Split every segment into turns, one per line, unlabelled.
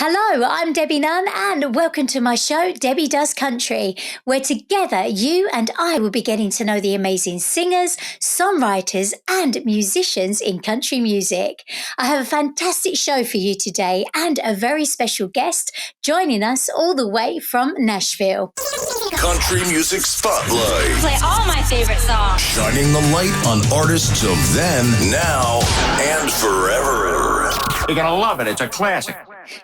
Hello, I'm Debbie Nunn, and welcome to my show, Debbie Does Country, where together you and I will be getting to know the amazing singers, songwriters, and musicians in country music. I have a fantastic show for you today and a very special guest joining us all the way from Nashville.
Country Music Spotlight.
Play all my favorite songs.
Shining the light on artists of then, now, and forever.
You're going to love it. It's a classic.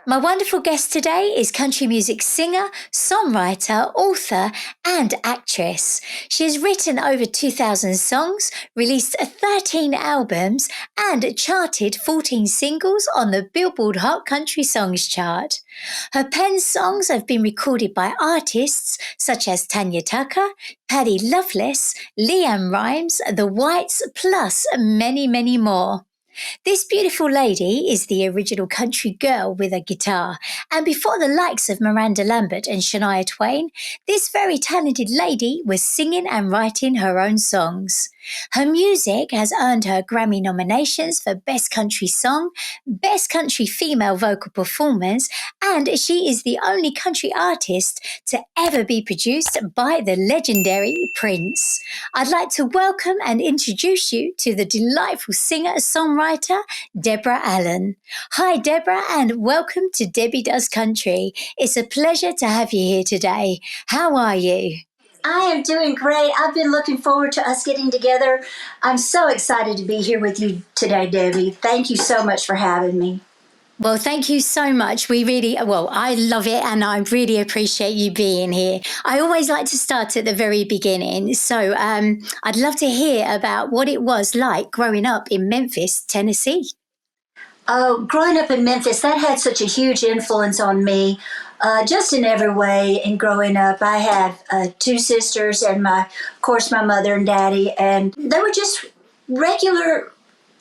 My wonderful guest today is country music singer, songwriter, author, and actress. She has written over 2,000 songs, released 13 albums, and charted 14 singles on the Billboard Hot Country Songs chart. Her pen songs have been recorded by artists such as Tanya Tucker, Paddy Loveless, Leanne Rimes, The Whites, plus many, many more. This beautiful lady is the original country girl with a guitar, and before the likes of Miranda Lambert and Shania Twain, this very talented lady was singing and writing her own songs. Her music has earned her Grammy nominations for Best Country Song, Best Country Female Vocal Performance, and she is the only country artist to ever be produced by the legendary Prince. I'd like to welcome and introduce you to the delightful singer-songwriter, Deborah Allen. Hi, Deborah, and welcome to Debbie Does Country. It's a pleasure to have you here today. How are you?
I am doing great. I've been looking forward to us getting together. I'm so excited to be here with you today, Debbie. Thank you so much for having me.
Well, thank you so much. I love it, and I really appreciate you being here. I always like to start at the very beginning. So I'd love to hear about what it was like growing up in Memphis, Tennessee.
Oh, growing up in Memphis, that had such a huge influence on me, just in every way. In growing up, I have two sisters and, of course, my mother and daddy, and they were just regular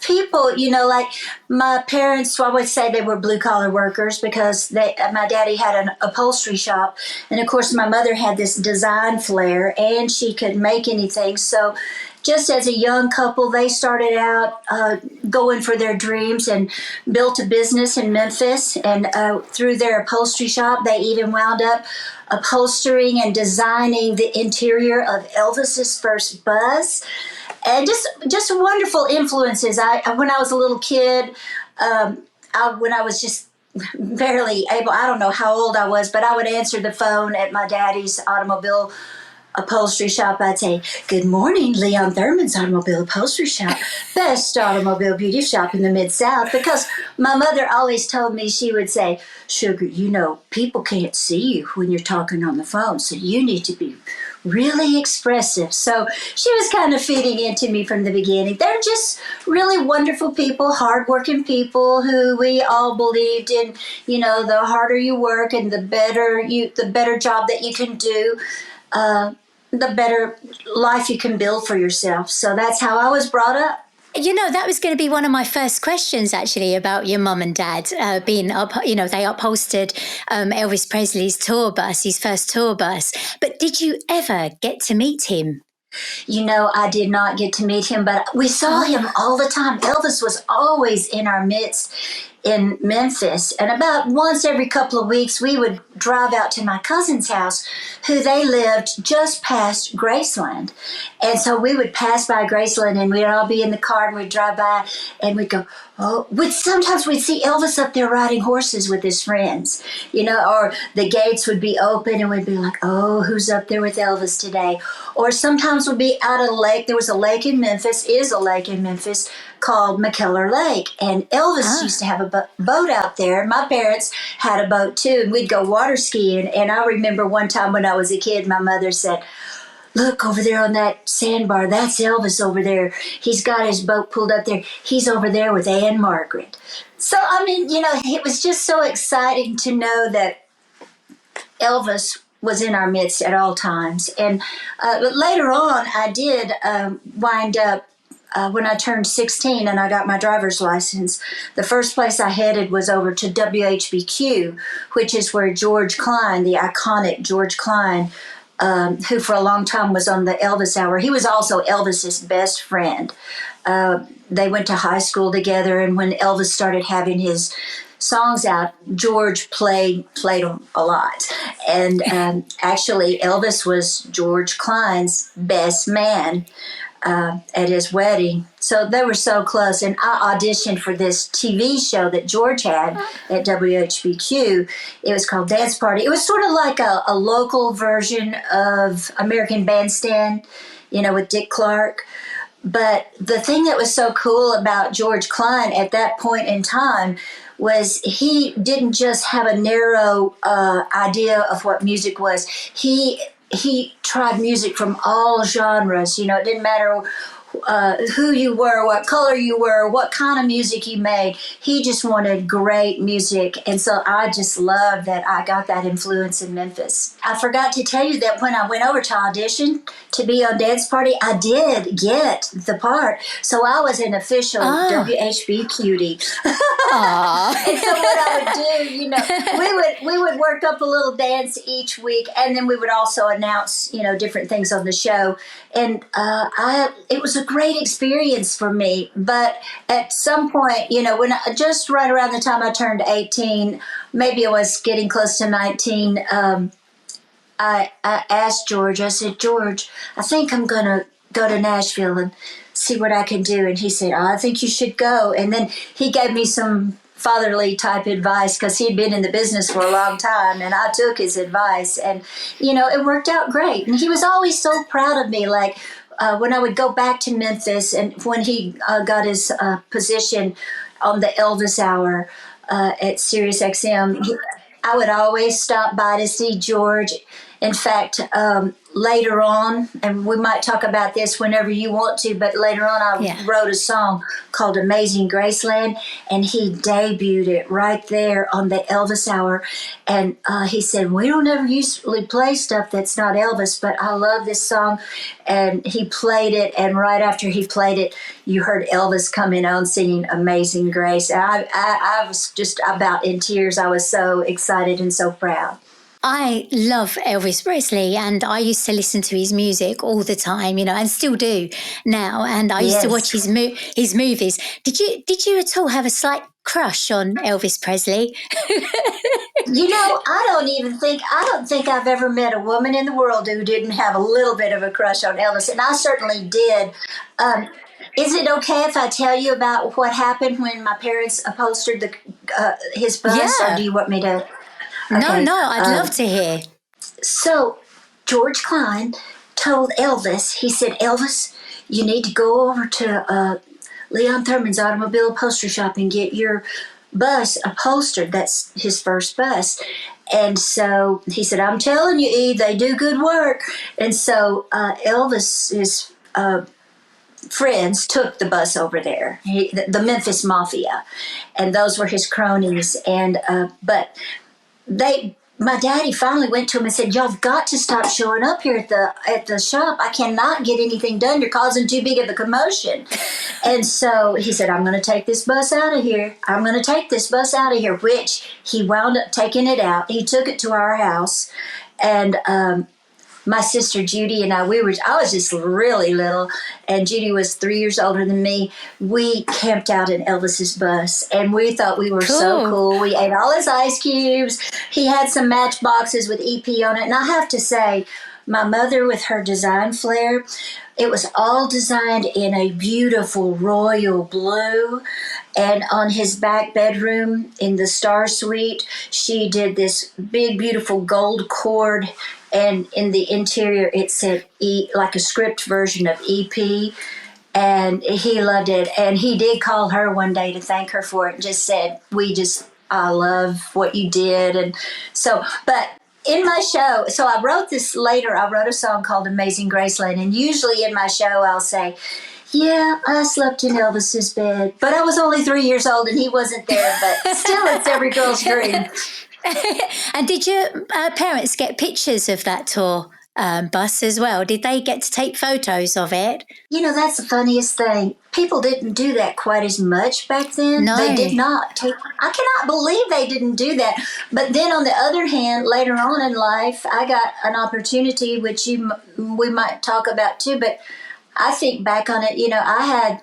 people, like my parents. I would say they were blue-collar workers because my daddy had an upholstery shop, and, of course, my mother had this design flair, and she could make anything. So just as a young couple, they started out going for their dreams and built a business in Memphis. And through their upholstery shop, they even wound up upholstering and designing the interior of Elvis's first bus. And just wonderful influences. When I was a little kid, when I was just barely able, I don't know how old I was, but I would answer the phone at my daddy's automobile upholstery shop. I'd say, "Good morning, Leon Thurman's Automobile Upholstery Shop, best automobile beauty shop in the Mid-South," because my mother always told me, she would say, "Sugar, people can't see you when you're talking on the phone, so you need to be really expressive." So she was kind of feeding into me from the beginning. They're just really wonderful people, hardworking people who we all believed in, the harder you work and the better job that you can do, the better life you can build for yourself. So that's how I was brought up.
That was going to be one of my first questions, actually, about your mum and dad being up. They upholstered Elvis Presley's tour bus, his first tour bus. But did you ever get to meet him?
I did not get to meet him, but we saw him all the time. Elvis was always in our midst in Memphis, and about once every couple of weeks we would drive out to my cousin's house, who they lived just past Graceland. And so we would pass by Graceland, and we'd all be in the car, and we'd drive by, and we'd go, sometimes we'd see Elvis up there riding horses with his friends, or the gates would be open, and we'd be like, "Oh, who's up there with Elvis today?" Or sometimes we'd be out at a lake. There was a lake in Memphis, called McKellar Lake, and Elvis used to have a boat out there. My parents had a boat too, and we'd go water skiing. And I remember one time when I was a kid, my mother said, "Look over there on that sandbar, that's Elvis over there. He's got his boat pulled up there. He's over there with Ann Margaret." So, it was just so exciting to know that Elvis was in our midst at all times. And but later on, I did wind up, when I turned 16 and I got my driver's license, the first place I headed was over to WHBQ, which is where George Klein, the iconic George Klein, who for a long time was on the Elvis Hour. He was also Elvis's best friend. They went to high school together, and when Elvis started having his songs out, George played them a lot. And actually, Elvis was George Klein's best man at his wedding. So they were so close. And I auditioned for this TV show that George had at WHBQ. It was called Dance Party. It was sort of like a local version of American Bandstand, with Dick Clark. But the thing that was so cool about George Klein at that point in time was he didn't just have a narrow idea of what music was. He tried music from all genres. It didn't matter who you were, what color you were, what kind of music you made. He just wanted great music. And so I just love that I got that influence in Memphis. I forgot to tell you that when I went over to audition to be on Dance Party, I did get the part. So I was an official WHB cutie. And so what I would do, we would work up a little dance each week, and then we would also announce, different things on the show. And it was a great experience for me. But at some point, when just right around the time I turned 18, maybe I was getting close to 19, I asked George, I said, George, I think I'm going to go to Nashville and see what I can do. And he said, I think you should go. And then he gave me some fatherly type advice because he'd been in the business for a long time, and I took his advice, and it worked out great. And he was always so proud of me. Like when I would go back to Memphis, and when he got his position on the Elvis Hour at Sirius XM, I would always stop by to see George. In fact, later on, and we might talk about this whenever you want to, but later on I wrote a song called Amazing Graceland, and he debuted it right there on the Elvis Hour. And he said, we don't ever usually play stuff that's not Elvis, but I love this song. And he played it, and right after he played it, you heard Elvis coming on singing Amazing Grace. And I was just about in tears. I was so excited and so proud.
I love Elvis Presley, and I used to listen to his music all the time, and still do now. And I used to watch his movies. Did you at all have a slight crush on Elvis Presley?
I don't think I've ever met a woman in the world who didn't have a little bit of a crush on Elvis, and I certainly did. Is it okay if I tell you about what happened when my parents upholstered his bus, or do you want me to? Okay.
No, I'd love to hear.
So George Klein told Elvis, he said, Elvis, you need to go over to Leon Thurman's automobile upholstery shop and get your bus upholstered. That's his first bus. And so he said, I'm telling you, E, they do good work. And so Elvis's friends took the bus over there, the Memphis Mafia, and those were his cronies. And my daddy finally went to him and said, y'all have got to stop showing up here at the shop. I cannot get anything done. You're causing too big of a commotion. And so he said, I'm going to take this bus out of here. I'm going to take this bus out of here, which he wound up taking it out. He took it to our house, and my sister Judy and I was just really little, and Judy was 3 years older than me. We camped out in Elvis's bus, and we thought we were so cool. We ate all his ice cubes. He had some matchboxes with EP on it. And I have to say, my mother, with her design flair, it was all designed in a beautiful royal blue. And on his back bedroom in the Star Suite, she did this big, beautiful gold cord. And in the interior, it said like a script version of EP. And he loved it. And he did call her one day to thank her for it and just said, I love what you did. And so, but in my show, so I wrote this later, I wrote a song called Amazing Graceland. And usually in my show, I'll say, yeah, I slept in Elvis's bed. But I was only 3 years old and he wasn't there. But still, it's every girl's dream.
And did your parents get pictures of that tour bus as well? Did they get to take photos of it?
That's the funniest thing. People didn't do that quite as much back then.
No.
They did not. I cannot believe they didn't do that. But then on the other hand, later on in life, I got an opportunity, which we might talk about too. But I think back on it, I had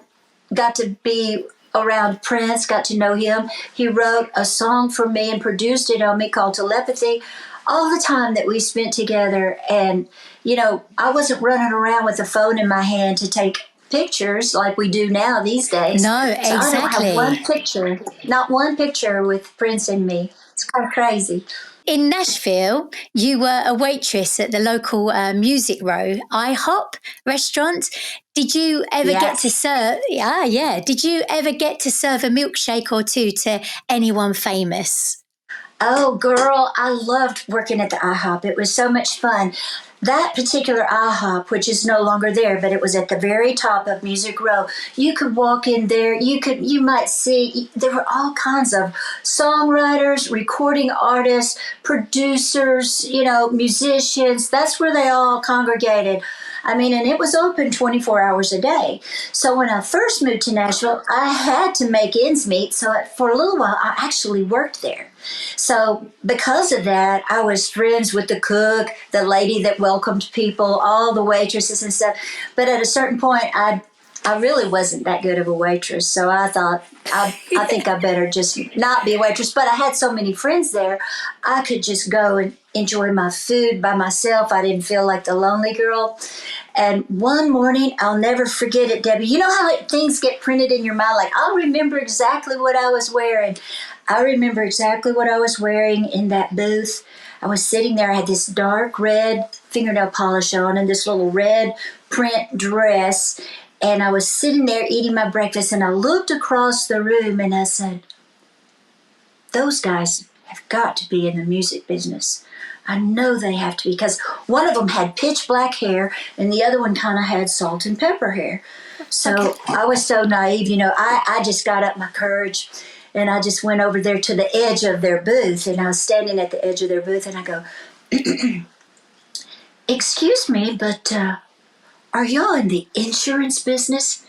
got to be around Prince, got to know him. He wrote a song for me and produced it on me called Telepathy. All the time that we spent together, and I wasn't running around with a phone in my hand to take pictures like we do now these days.
No,
So I don't have one
exactly.
picture, not one picture with Prince and me. It's kind of crazy.
In Nashville, you were a waitress at the local Music Row IHOP restaurant. Did you ever get to
Yes.
serve? Yeah. Did you ever get to serve a milkshake or two to anyone famous?
Oh, girl, I loved working at the IHOP. It was so much fun. That particular IHOP, which is no longer there, but it was at the very top of Music Row. You could walk in there. You might see there were all kinds of songwriters, recording artists, producers, musicians. That's where they all congregated. I mean, and it was open 24 hours a day. So when I first moved to Nashville, I had to make ends meet. So for a little while, I actually worked there. So because of that, I was friends with the cook, the lady that welcomed people, all the waitresses and stuff. But at a certain point, I really wasn't that good of a waitress. So I thought, I think I better just not be a waitress. But I had so many friends there, I could just go and enjoy my food by myself. I didn't feel like the lonely girl. And one morning, I'll never forget it, Debbie. You know how things get printed in your mind? Like, I'll remember exactly what I was wearing. I remember exactly what I was wearing in that booth. I was sitting there. I had this dark red fingernail polish on and this little red print dress. And I was sitting there eating my breakfast. And I looked across the room and I said, those guys have got to be in the music business. I know they have to be, because one of them had pitch black hair and the other one kind of had salt and pepper hair. So I was so naive, I just got up my courage and I just went over there to the edge of their booth, and I was standing at the edge of their booth and I go, excuse me, but are y'all in the insurance business?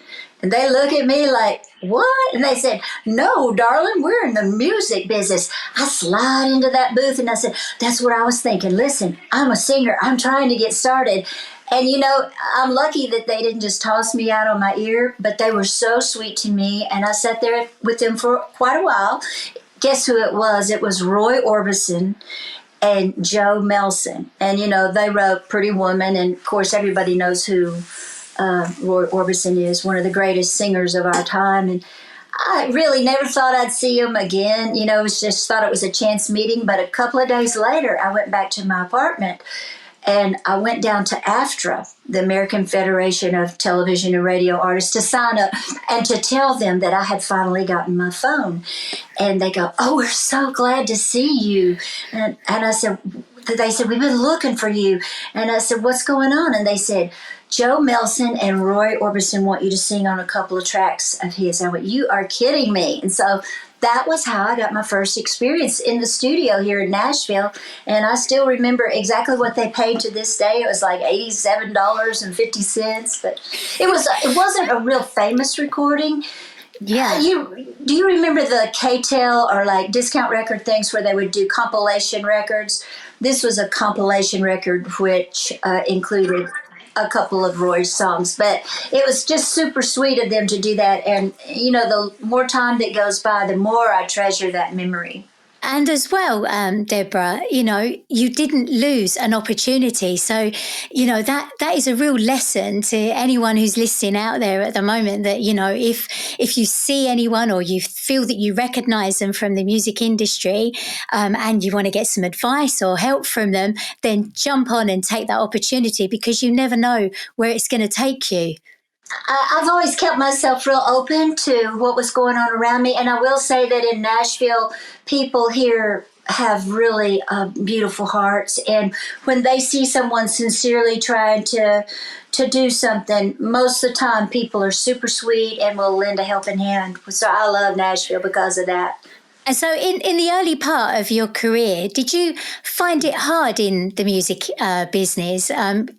And they look at me like, what? And they said, no, darling, we're in the music business. I slide into that booth and I said, that's what I was thinking. Listen, I'm a singer. I'm trying to get started. And, I'm lucky that they didn't just toss me out on my ear, but they were so sweet to me. And I sat there with them for quite a while. Guess who it was? It was Roy Orbison and Joe Melson. And, they wrote Pretty Woman. And, of course, everybody knows who Roy Orbison is, one of the greatest singers of our time. And I really never thought I'd see him again. It was just thought it was a chance meeting. But a couple of days later, I went back to my apartment and I went down to AFTRA, the American Federation of Television and Radio Artists, to sign up and to tell them that I had finally gotten my phone. And they go, oh, we're so glad to see you. And I said, they said, we've been looking for you. And I said, what's going on? And they said, Joe Melson and Roy Orbison want you to sing on a couple of tracks of his. I went, you are kidding me. And so that was how I got my first experience in the studio here in Nashville. And I still remember exactly what they paid to this day. It was like $87.50. But it wasn't a real famous recording.
Yeah.
Do you remember the K-Tel or like discount record things where they would do compilation records? This was a compilation record which included a couple of Roy's songs, but it was just super sweet of them to do that. And, the more time that goes by, the more I treasure that memory.
And as well, Deborah, you didn't lose an opportunity. So, that is a real lesson to anyone who's listening out there at the moment that, if you see anyone or you feel that you recognize them from the music industry and you want to get some advice or help from them, then jump on and take that opportunity, because you never know where it's going to take you.
I've always kept myself real open to what was going on around me. And I will say that in Nashville, people here have really beautiful hearts. And when they see someone sincerely trying to do something, most of the time people are super sweet and will lend a helping hand. So I love Nashville because of that.
And so in the early part of your career, did you find it hard in the music business?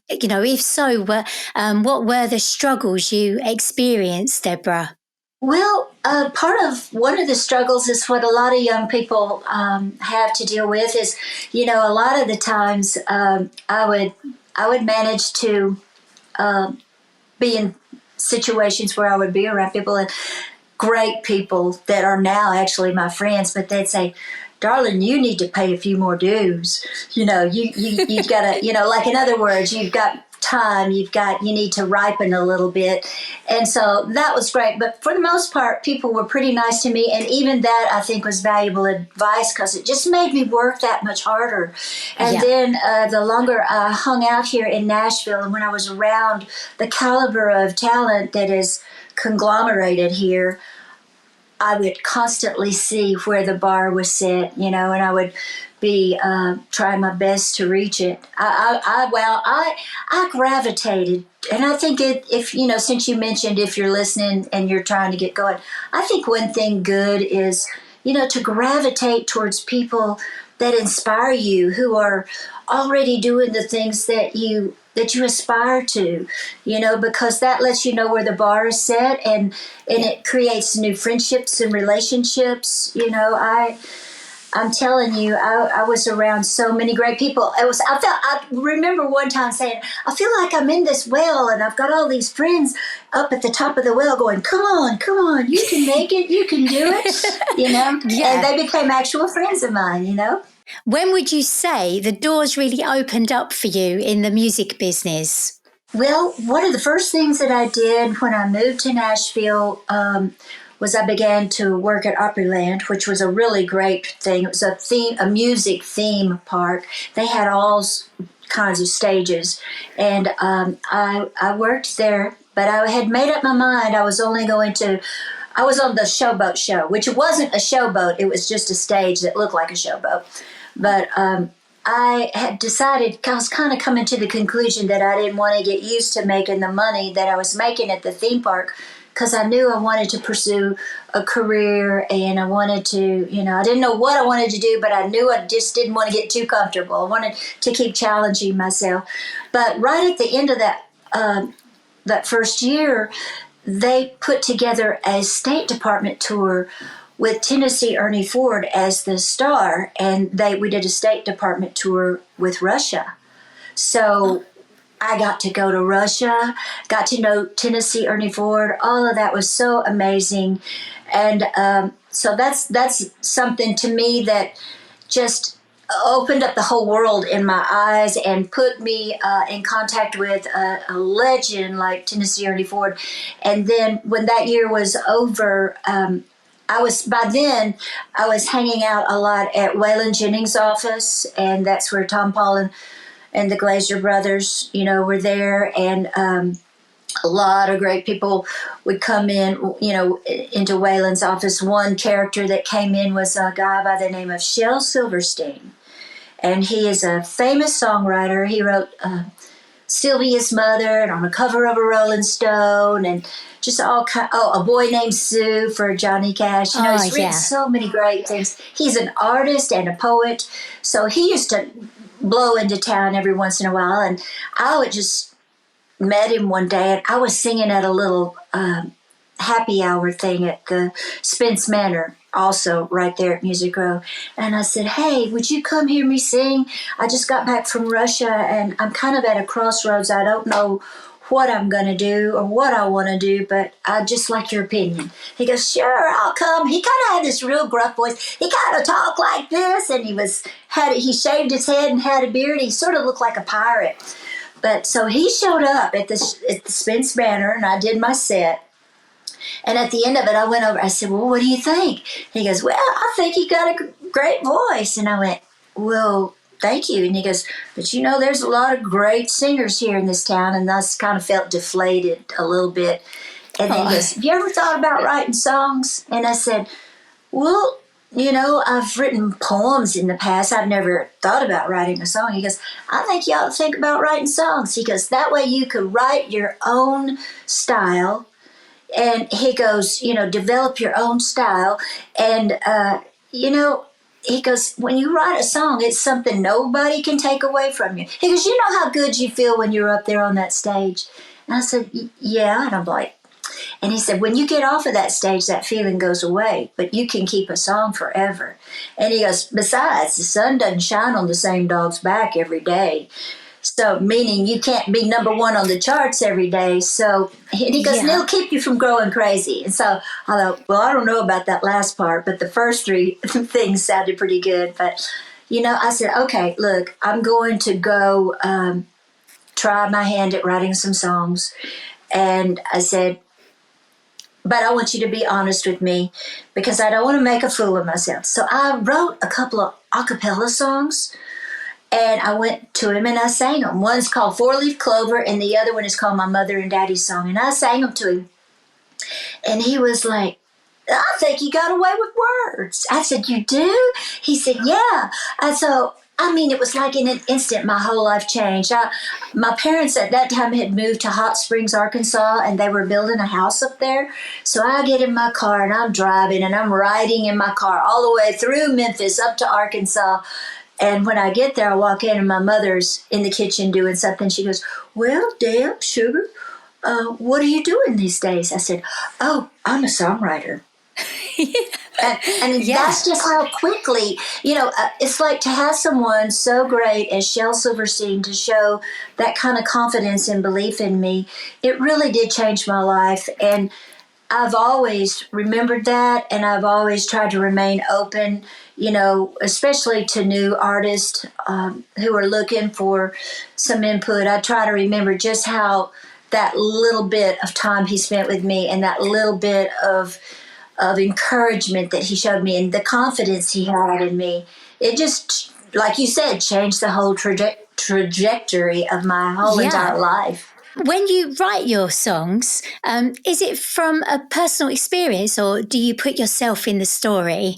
If so, what were the struggles you experienced, Deborah?
Well, one of the struggles is what a lot of young people have to deal with is, a lot of the times I would manage to be in situations where I would be around people, and great people that are now actually my friends, but they'd say, darling, you need to pay a few more dues. You've got to, like in other words, you've got time, you need to ripen a little bit. And so that was great. But for the most part, people were pretty nice to me. And even that, I think, was valuable advice because it just made me work that much harder. And then the longer I hung out here in Nashville and when I was around the caliber of talent that is conglomerated here, I would constantly see where the bar was set, and I would be trying my best to reach it. I gravitated, and I think if since you mentioned if you're listening and you're trying to get going, I think one thing good is to gravitate towards people that inspire you, who are already doing the things that you aspire to, because that lets you know where the bar is set, and it creates new friendships and relationships. I'm telling you, I was around so many great people. I remember one time saying, I feel like I'm in this well and I've got all these friends up at the top of the well going, come on, you can make it, you can do it,
Yeah.
And they became actual friends of mine,
When would you say the doors really opened up for you in the music business?
Well, one of the first things that I did when I moved to Nashville was I began to work at Opryland, which was a really great thing. It was a music theme park. They had all kinds of stages, and I worked there. But I had made up my mind I was only going to. I was on the Showboat show, which wasn't a showboat. It was just a stage that looked like a showboat. But I had decided, I was kind of coming to the conclusion that I didn't want to get used to making the money that I was making at the theme park, because I knew I wanted to pursue a career and I wanted to, I didn't know what I wanted to do, but I knew I just didn't want to get too comfortable. I wanted to keep challenging myself. But right at the end of that first year, they put together a State Department tour with Tennessee Ernie Ford as the star, and we did a State Department tour with Russia. So I got to go to Russia, got to know Tennessee Ernie Ford. All of that was so amazing. And so that's something to me that just opened up the whole world in my eyes and put me in contact with a legend like Tennessee Ernie Ford. And then when that year was over, I was hanging out a lot at Waylon Jennings' office, and that's where Tom Paul and the Glazer brothers, were there, and a lot of great people would come in, into Waylon's office. One character that came in was a guy by the name of Shel Silverstein, and he is a famous songwriter. He wrote Sylvia's Mother and On the Cover of a Rolling Stone, and just all kind. A Boy Named Sue for Johnny Cash. He's written so many great things. He's an artist and a poet, so he used to blow into town every once in a while, and I would just met him one day, and I was singing at a little happy hour thing at the Spence Manor, also right there at Music Row. And I said, hey, would you come hear me sing? I just got back from Russia, and I'm kind of at a crossroads. I don't know what I'm going to do or what I want to do, but I'd just like your opinion. He goes, sure, I'll come. He kind of had this real gruff voice. He kind of talked like this, and he shaved his head and had a beard. He sort of looked like a pirate. But so he showed up at the Spence Manor, and I did my set. And at the end of it, I went over. I said, well, what do you think? He goes, well, I think you got a great voice. And I went, well, thank you. And he goes, but there's a lot of great singers here in this town. And I kind of felt deflated a little bit. And then he goes, have you ever thought about writing songs? And I said, well, I've written poems in the past. I've never thought about writing a song. He goes, I think you ought to think about writing songs. He goes, that way you could write your own style. And he goes, develop your own style. And, he goes, when you write a song, it's something nobody can take away from you. He goes, you know how good you feel when you're up there on that stage? And I said, yeah. And I'm like, and he said, when you get off of that stage, that feeling goes away, but you can keep a song forever. And he goes, besides, the sun doesn't shine on the same dog's back every day. So, meaning you can't be number one on the charts every day. So, and he goes, and it'll keep you from growing crazy. And so I thought, well, I don't know about that last part, but the first three things sounded pretty good. But, I said, okay, look, I'm going to go try my hand at writing some songs. And I said, but I want you to be honest with me because I don't want to make a fool of myself. So I wrote a couple of a cappella songs and I went to him and I sang them. One's called Four Leaf Clover and the other one is called My Mother and Daddy's Song. And I sang them to him. And he was like, I think you got away with words. I said, you do? He said, yeah. And so, it was like in an instant, my whole life changed. My parents at that time had moved to Hot Springs, Arkansas, and they were building a house up there. So I get in my car and I'm driving and I'm riding in my car all the way through Memphis up to Arkansas. And when I get there, I walk in and my mother's in the kitchen doing something. She goes, well, Deb, sugar, what are you doing these days? I said, oh, I'm a songwriter. And that's just how quickly, it's like to have someone so great as Shel Silverstein to show that kind of confidence and belief in me. It really did change my life. And I've always remembered that. And I've always tried to remain open, especially to new artists who are looking for some input. I try to remember just how that little bit of time he spent with me and that little bit of encouragement that he showed me and the confidence he had in me. It just, like you said, changed the whole trajectory of my whole entire life.
When you write your songs, is it from a personal experience or do you put yourself in the story?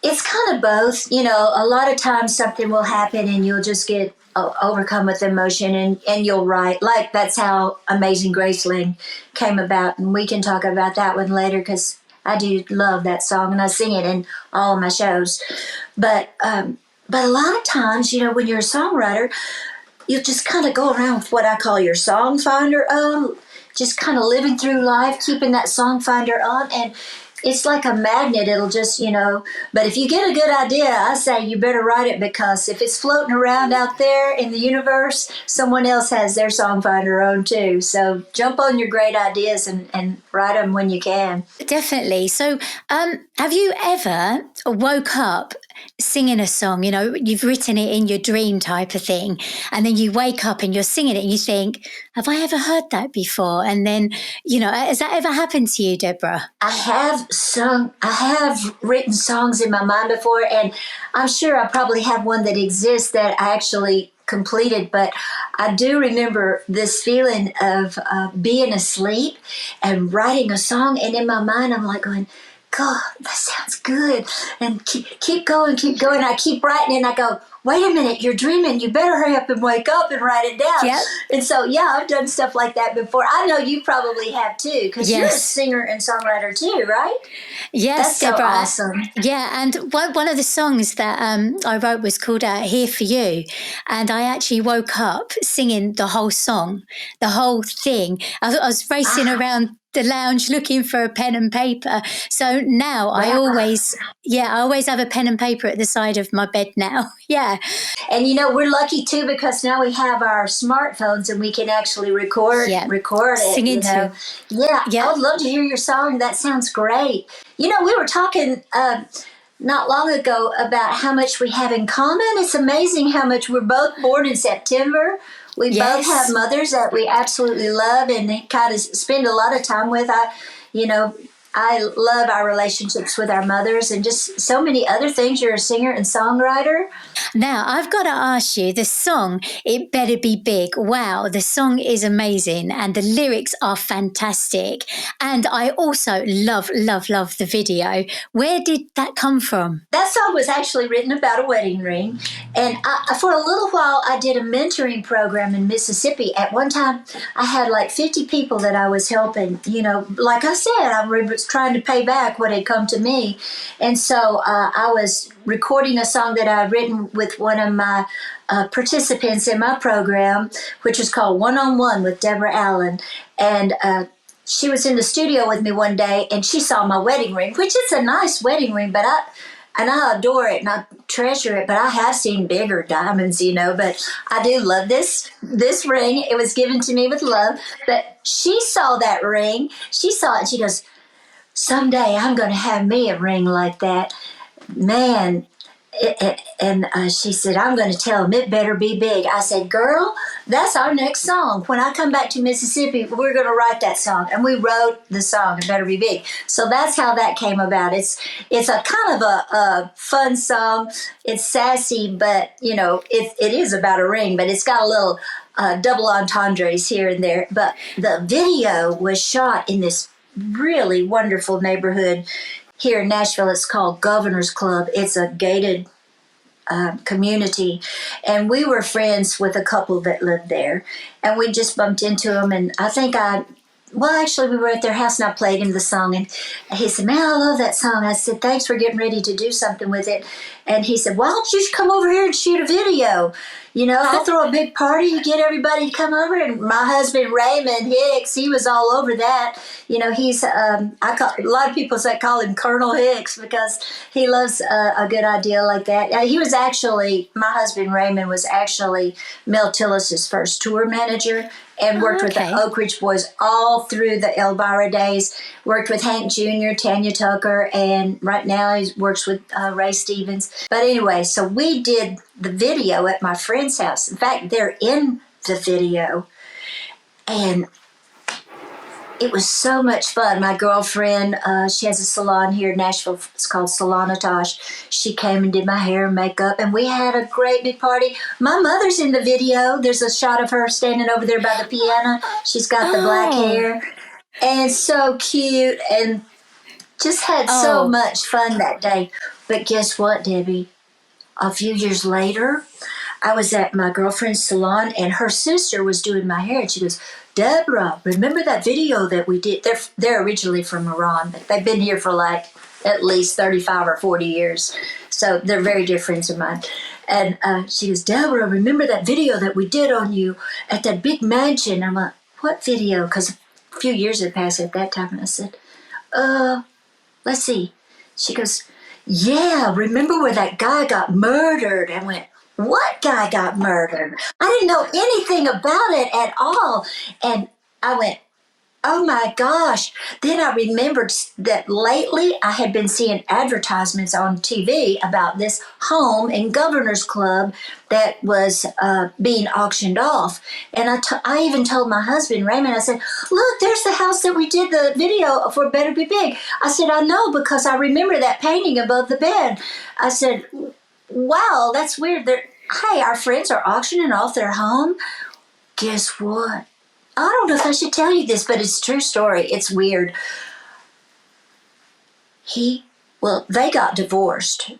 It's kind of both. A lot of times something will happen and you'll just get overcome with emotion and you'll write. Like that's how Amazing Graceland came about. And we can talk about that one later because I do love that song and I sing it in all of my shows. But a lot of times, when you're a songwriter, you just kind of go around with what I call your song finder on, just kind of living through life, keeping that song finder on. And it's like a magnet. It'll just, but if you get a good idea, I say you better write it because if it's floating around out there in the universe, someone else has their song finder on too. So jump on your great ideas and write them when you can.
Definitely. So have you ever woke up singing a song, you've written it in your dream type of thing, and then you wake up and you're singing it and you think, have I ever heard that before? And then, has that ever happened to you, Deborah?
I have written songs in my mind before, and I'm sure I probably have one that exists that I actually completed, but I do remember this feeling of being asleep and writing a song, and in my mind I'm like going, God, that sounds good. And keep going. I keep writing and I go, wait a minute, you're dreaming. You better hurry up and wake up and write it down.
Yep.
And so, I've done stuff like that before. I know you probably have too, because you're a singer and songwriter too, right?
Yes,
that's
Deborah.
So awesome.
Yeah, and one of the songs that I wrote was called Here For You. And I actually woke up singing the whole song, the whole thing. I was racing around the lounge looking for a pen and paper. So now I always have a pen and paper at the side of my bed now. Yeah.
And we're lucky too because now we have our smartphones and we can actually record it.
Sing into.
Yeah. I would love to hear your song. That sounds great. We were talking not long ago about how much we have in common. It's amazing how much we're both born in September. We both have mothers that we absolutely love and kind of spend a lot of time with. I love our relationships with our mothers and just so many other things. You're a singer and songwriter.
Now, I've got to ask you, the song, It Better Be Big. Wow, the song is amazing and the lyrics are fantastic. And I also love the video. Where did that come from?
That song was actually written about a wedding ring. And for a little while, I did a mentoring program in Mississippi. At one time, I had like 50 people that I was helping. Like I said, I was trying to pay back what had come to me. And so I was recording a song that I had written with one of my participants in my program, which was called One-on-One with Deborah Allen. And she was in the studio with me one day and she saw my wedding ring, which is a nice wedding ring, but And I adore it and I treasure it, but I have seen bigger diamonds, but I do love this ring. It was given to me with love. But she saw that ring. She saw it and she goes, someday I'm going to have me a ring like that. Man, she said, I'm going to tell him it better be big. I said, girl, that's our next song. When I come back to Mississippi, we're going to write that song. And we wrote the song, It Better Be Big. So that's how that came about. It's a kind of a fun song. It's sassy, but, it is about a ring, but it's got a little double entendres here and there. But the video was shot in this really wonderful neighborhood here in Nashville. It's called Governor's Club. It's a gated community, and we were friends with a couple that lived there, and we just bumped into them. And actually, we were at their house and I played him the song, and he said, man, I love that song. I said, thanks for getting ready to do something with it. And he said, why don't you come over here and shoot a video? I'll throw a big party, get everybody to come over. And my husband, Raymond Hicks, he was all over that. He's, a lot of people call him Colonel Hicks because he loves a good idea like that. My husband, Raymond, was actually Mel Tillis's first tour manager and worked with the Oak Ridge Boys all through the Elvira days, worked with Hank Jr., Tanya Tucker, and right now he works with Ray Stevens. But anyway, so we did the video at my friend's house. In fact, they're in the video. And it was so much fun. My girlfriend, she has a salon here in Nashville. It's called Salonatosh. She came and did my hair and makeup, and we had a great big party. My mother's in the video. There's a shot of her standing over there by the piano. She's got the black hair, and so cute, and just had so much fun that day. But guess what, Debbie? A few years later, I was at my girlfriend's salon, and her sister was doing my hair, and she goes, Deborah, remember that video that we did? They're originally from Iran, but they've been here for like at least 35 or 40 years. So they're very dear friends of mine. And she goes, Deborah, remember that video that we did on you at that big mansion? I'm like, what video? Because a few years had passed at that time. And I said, let's see. She goes, yeah, remember where that guy got murdered? I went, what guy got murdered? I didn't know anything about it at all. And I went, oh my gosh. Then I remembered that lately I had been seeing advertisements on TV about this home in Governor's Club that was being auctioned off. And I even told my husband, Raymond, I said, look, there's the house that we did the video for Better Be Big. I said, I know because I remember that painting above the bed. I said, wow, that's weird. Hey, our friends are auctioning off their home. Guess what? I don't know if I should tell you this, but it's a true story. It's weird. They got divorced.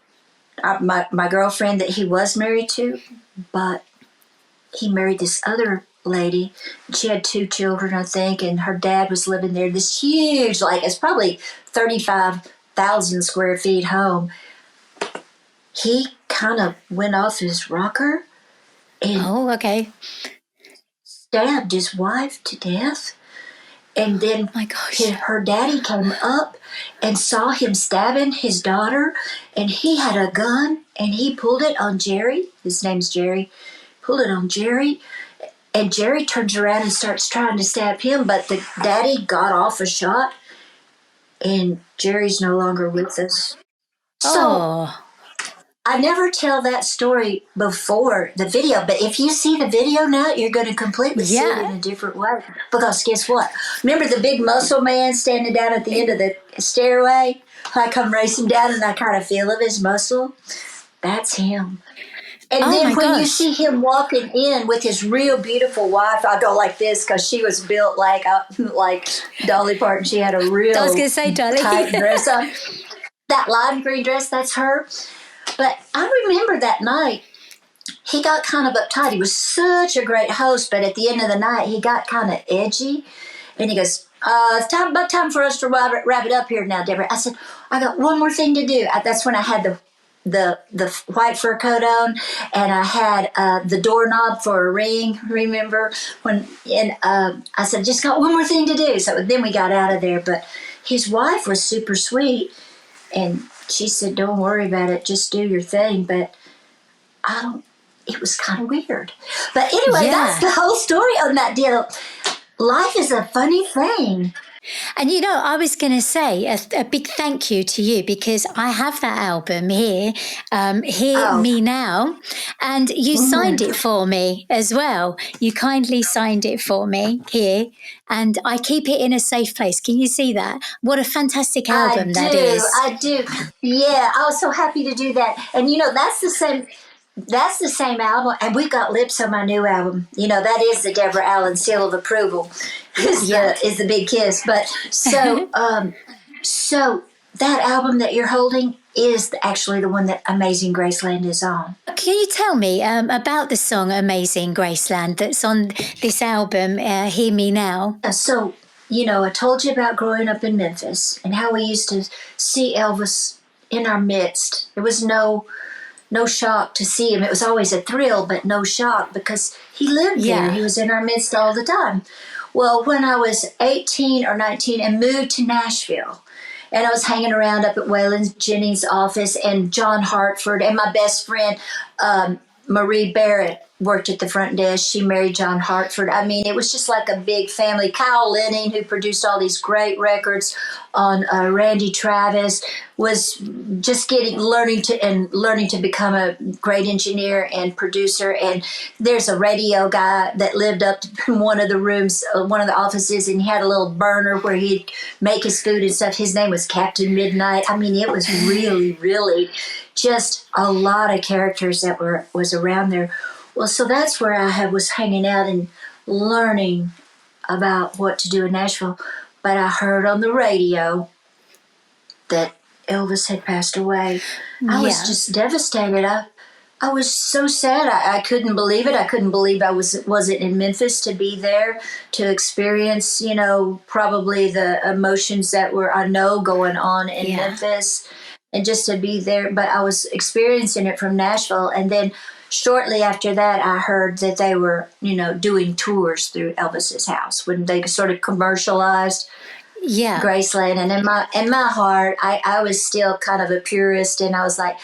My girlfriend that he was married to, but he married this other lady. She had 2 children, I think, and her dad was living there. This huge, it's probably 35,000 square feet home. He kind of went off his rocker and stabbed his wife to death. And then her daddy came up and saw him stabbing his daughter, and he had a gun and he pulled it on Jerry. His name's Jerry. Pulled it on Jerry, and Jerry turns around and starts trying to stab him, but the daddy got off a shot, and Jerry's no longer with us. So I never tell that story before the video, but if you see the video now, you're going to completely see it in a different way. Because guess what? Remember the big muscle man standing down at the end of the stairway? I come racing down and I kind of feel of his muscle. That's him. And then when you see him walking in with his real beautiful wife, I go like this because she was built like Dolly Parton. She had a real tight dress on. That lime green dress, that's her. But I remember that night, he got kind of uptight. He was such a great host, but at the end of the night, he got kind of edgy. And he goes, it's about time for us to wrap it up here now, Deborah. I said, I got one more thing to do. That's when I had the white fur coat on, and I had the doorknob for a ring, remember? I said, just got one more thing to do. So then we got out of there. But his wife was super sweet, and she said, don't worry about it, just do your thing. But it was kind of weird. But anyway, that's
Yeah.
the whole story on that deal. Life is a funny thing.
And I was going to say a big thank you to you because I have that album here, Hear
Oh.
Me Now, and you signed it for me as well. You kindly signed it for me here, and I keep it in a safe place. Can you see that? What a fantastic album that is.
I do. Yeah, I was so happy to do that. And that's the same. That's the same album, and we've got lips on my new album. That is the Deborah Allen seal of approval. Is the big kiss. But so that album that you're holding is actually the one that Amazing Graceland is on.
Can you tell me about the song Amazing Graceland that's on this album, Hear Me Now?
So, I told you about growing up in Memphis and how we used to see Elvis in our midst. There was no shock to see him. It was always a thrill, but no shock because he lived there. He was in our midst all the time. Well, when I was 18 or 19 and moved to Nashville, and I was hanging around up at Waylon Jennings' office, and John Hartford and my best friend, Marie Barrett, worked at the front desk. She married John Hartford. I mean, it was just like a big family. Kyle Lenning, who produced all these great records on Randy Travis, was just learning to become a great engineer and producer. And there's a radio guy that lived up in one of the rooms, one of the offices, and he had a little burner where he'd make his food and stuff. His name was Captain Midnight. I mean, it was really, really just a lot of characters that was around there. Well, so that's where I was hanging out and learning about what to do in Nashville. But I heard on the radio that Elvis had passed away. I was just devastated. I was so sad. I couldn't believe it. I couldn't believe I wasn't in Memphis to be there to experience, probably the emotions that I know going on in Memphis, and just to be there. But I was experiencing it from Nashville, and then shortly after that, I heard that they were, doing tours through Elvis's house when they sort of commercialized Graceland. And in my heart, I was still kind of a purist, and I was like,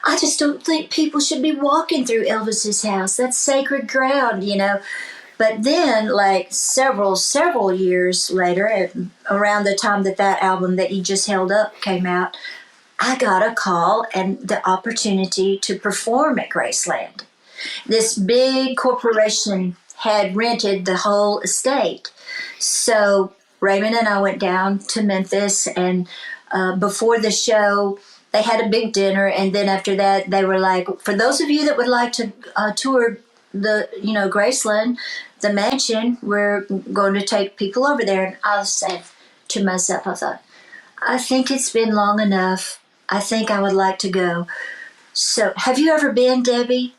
I just don't think people should be walking through Elvis's house. That's sacred ground, But then, like several years later, around the time that album that you just held up came out, I got a call and the opportunity to perform at Graceland. This big corporation had rented the whole estate. So Raymond and I went down to Memphis, and before the show, they had a big dinner. And then after that, they were like, for those of you that would like to tour the, Graceland, the mansion, we're going to take people over there. And I said to myself, I thought, I think it's been long enough. I think I would like to go. So, have you ever been, Debbie?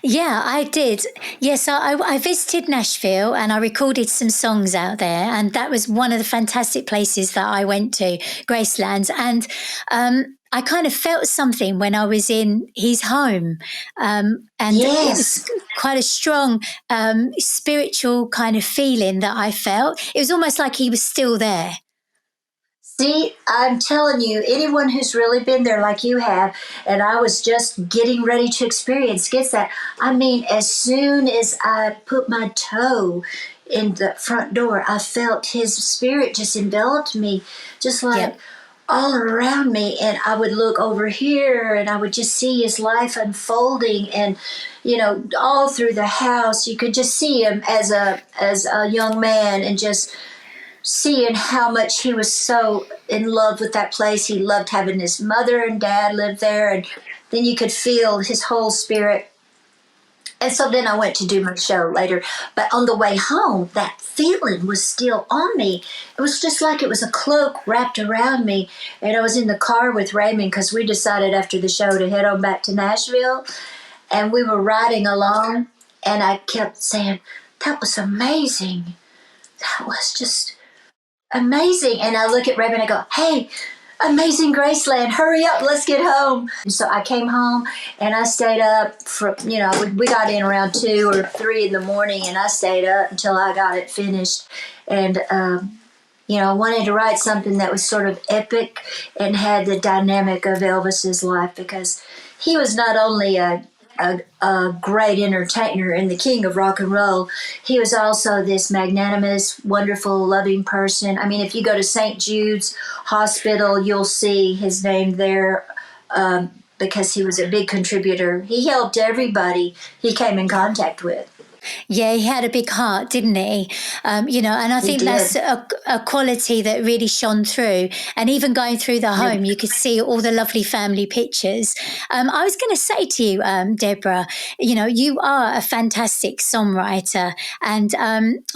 Yeah, I did. Yes, I visited Nashville and I recorded some songs out there. And that was one of the fantastic places that I went to, Graceland. And I kind of felt something when I was in his home. And it was quite a strong spiritual kind of feeling that I felt. It was almost like he was still there.
See, I'm telling you, anyone who's really been there like you have, and I was just getting ready to experience, gets that. I mean, as soon as I put my toe in the front door, I felt his spirit just enveloped me, just like all around me. And I would look over here and I would just see his life unfolding, and all through the house, you could just see him as a young man, and just seeing how much he was so in love with that place. He loved having his mother and dad live there, and then you could feel his whole spirit. And so then I went to do my show later. But on the way home, that feeling was still on me. It was just like it was a cloak wrapped around me. And I was in the car with Raymond because we decided after the show to head on back to Nashville. And we were riding along, and I kept saying, that was amazing. That was just amazing. And I look at Raymond and I go, hey, Amazing Graceland, hurry up, let's get home. And so I came home and I stayed up for, we got in around 2 or 3 in the morning, and I stayed up until I got it finished. And I wanted to write something that was sort of epic and had the dynamic of Elvis's life, because he was not only a great entertainer and the king of rock and roll, he was also this magnanimous, wonderful, loving person. I mean, if you go to St. Jude's Hospital, you'll see his name there, because he was a big contributor. He helped everybody he came in contact with.
Yeah, he had a big heart, didn't he? And I think that's a quality that really shone through. And even going through the home, you could see all the lovely family pictures. I was going to say to you, Deborah, you are a fantastic songwriter, and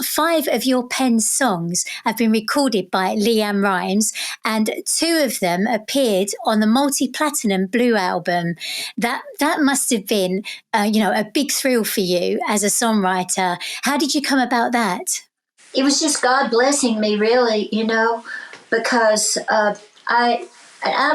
5 of your pen songs have been recorded by Leanne Rimes, and 2 of them appeared on the multi-platinum Blue album. That must have been, a big thrill for you as a songwriter. How did you come about that?
It was just God blessing me, really, because I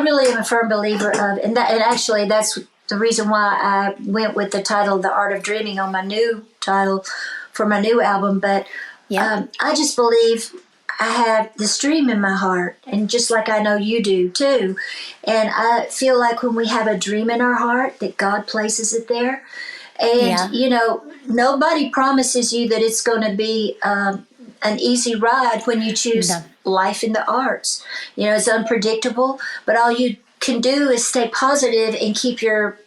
really am a firm believer of, and actually that's the reason why I went with the title "The Art of Dreaming" on my new title for my new album. But I just believe I have this dream in my heart, and just like I know you do too. And I feel like when we have a dream in our heart, that God places it there. And, nobody promises you that it's going to be an easy ride when you choose life in the arts. It's unpredictable, but all you can do is stay positive and keep your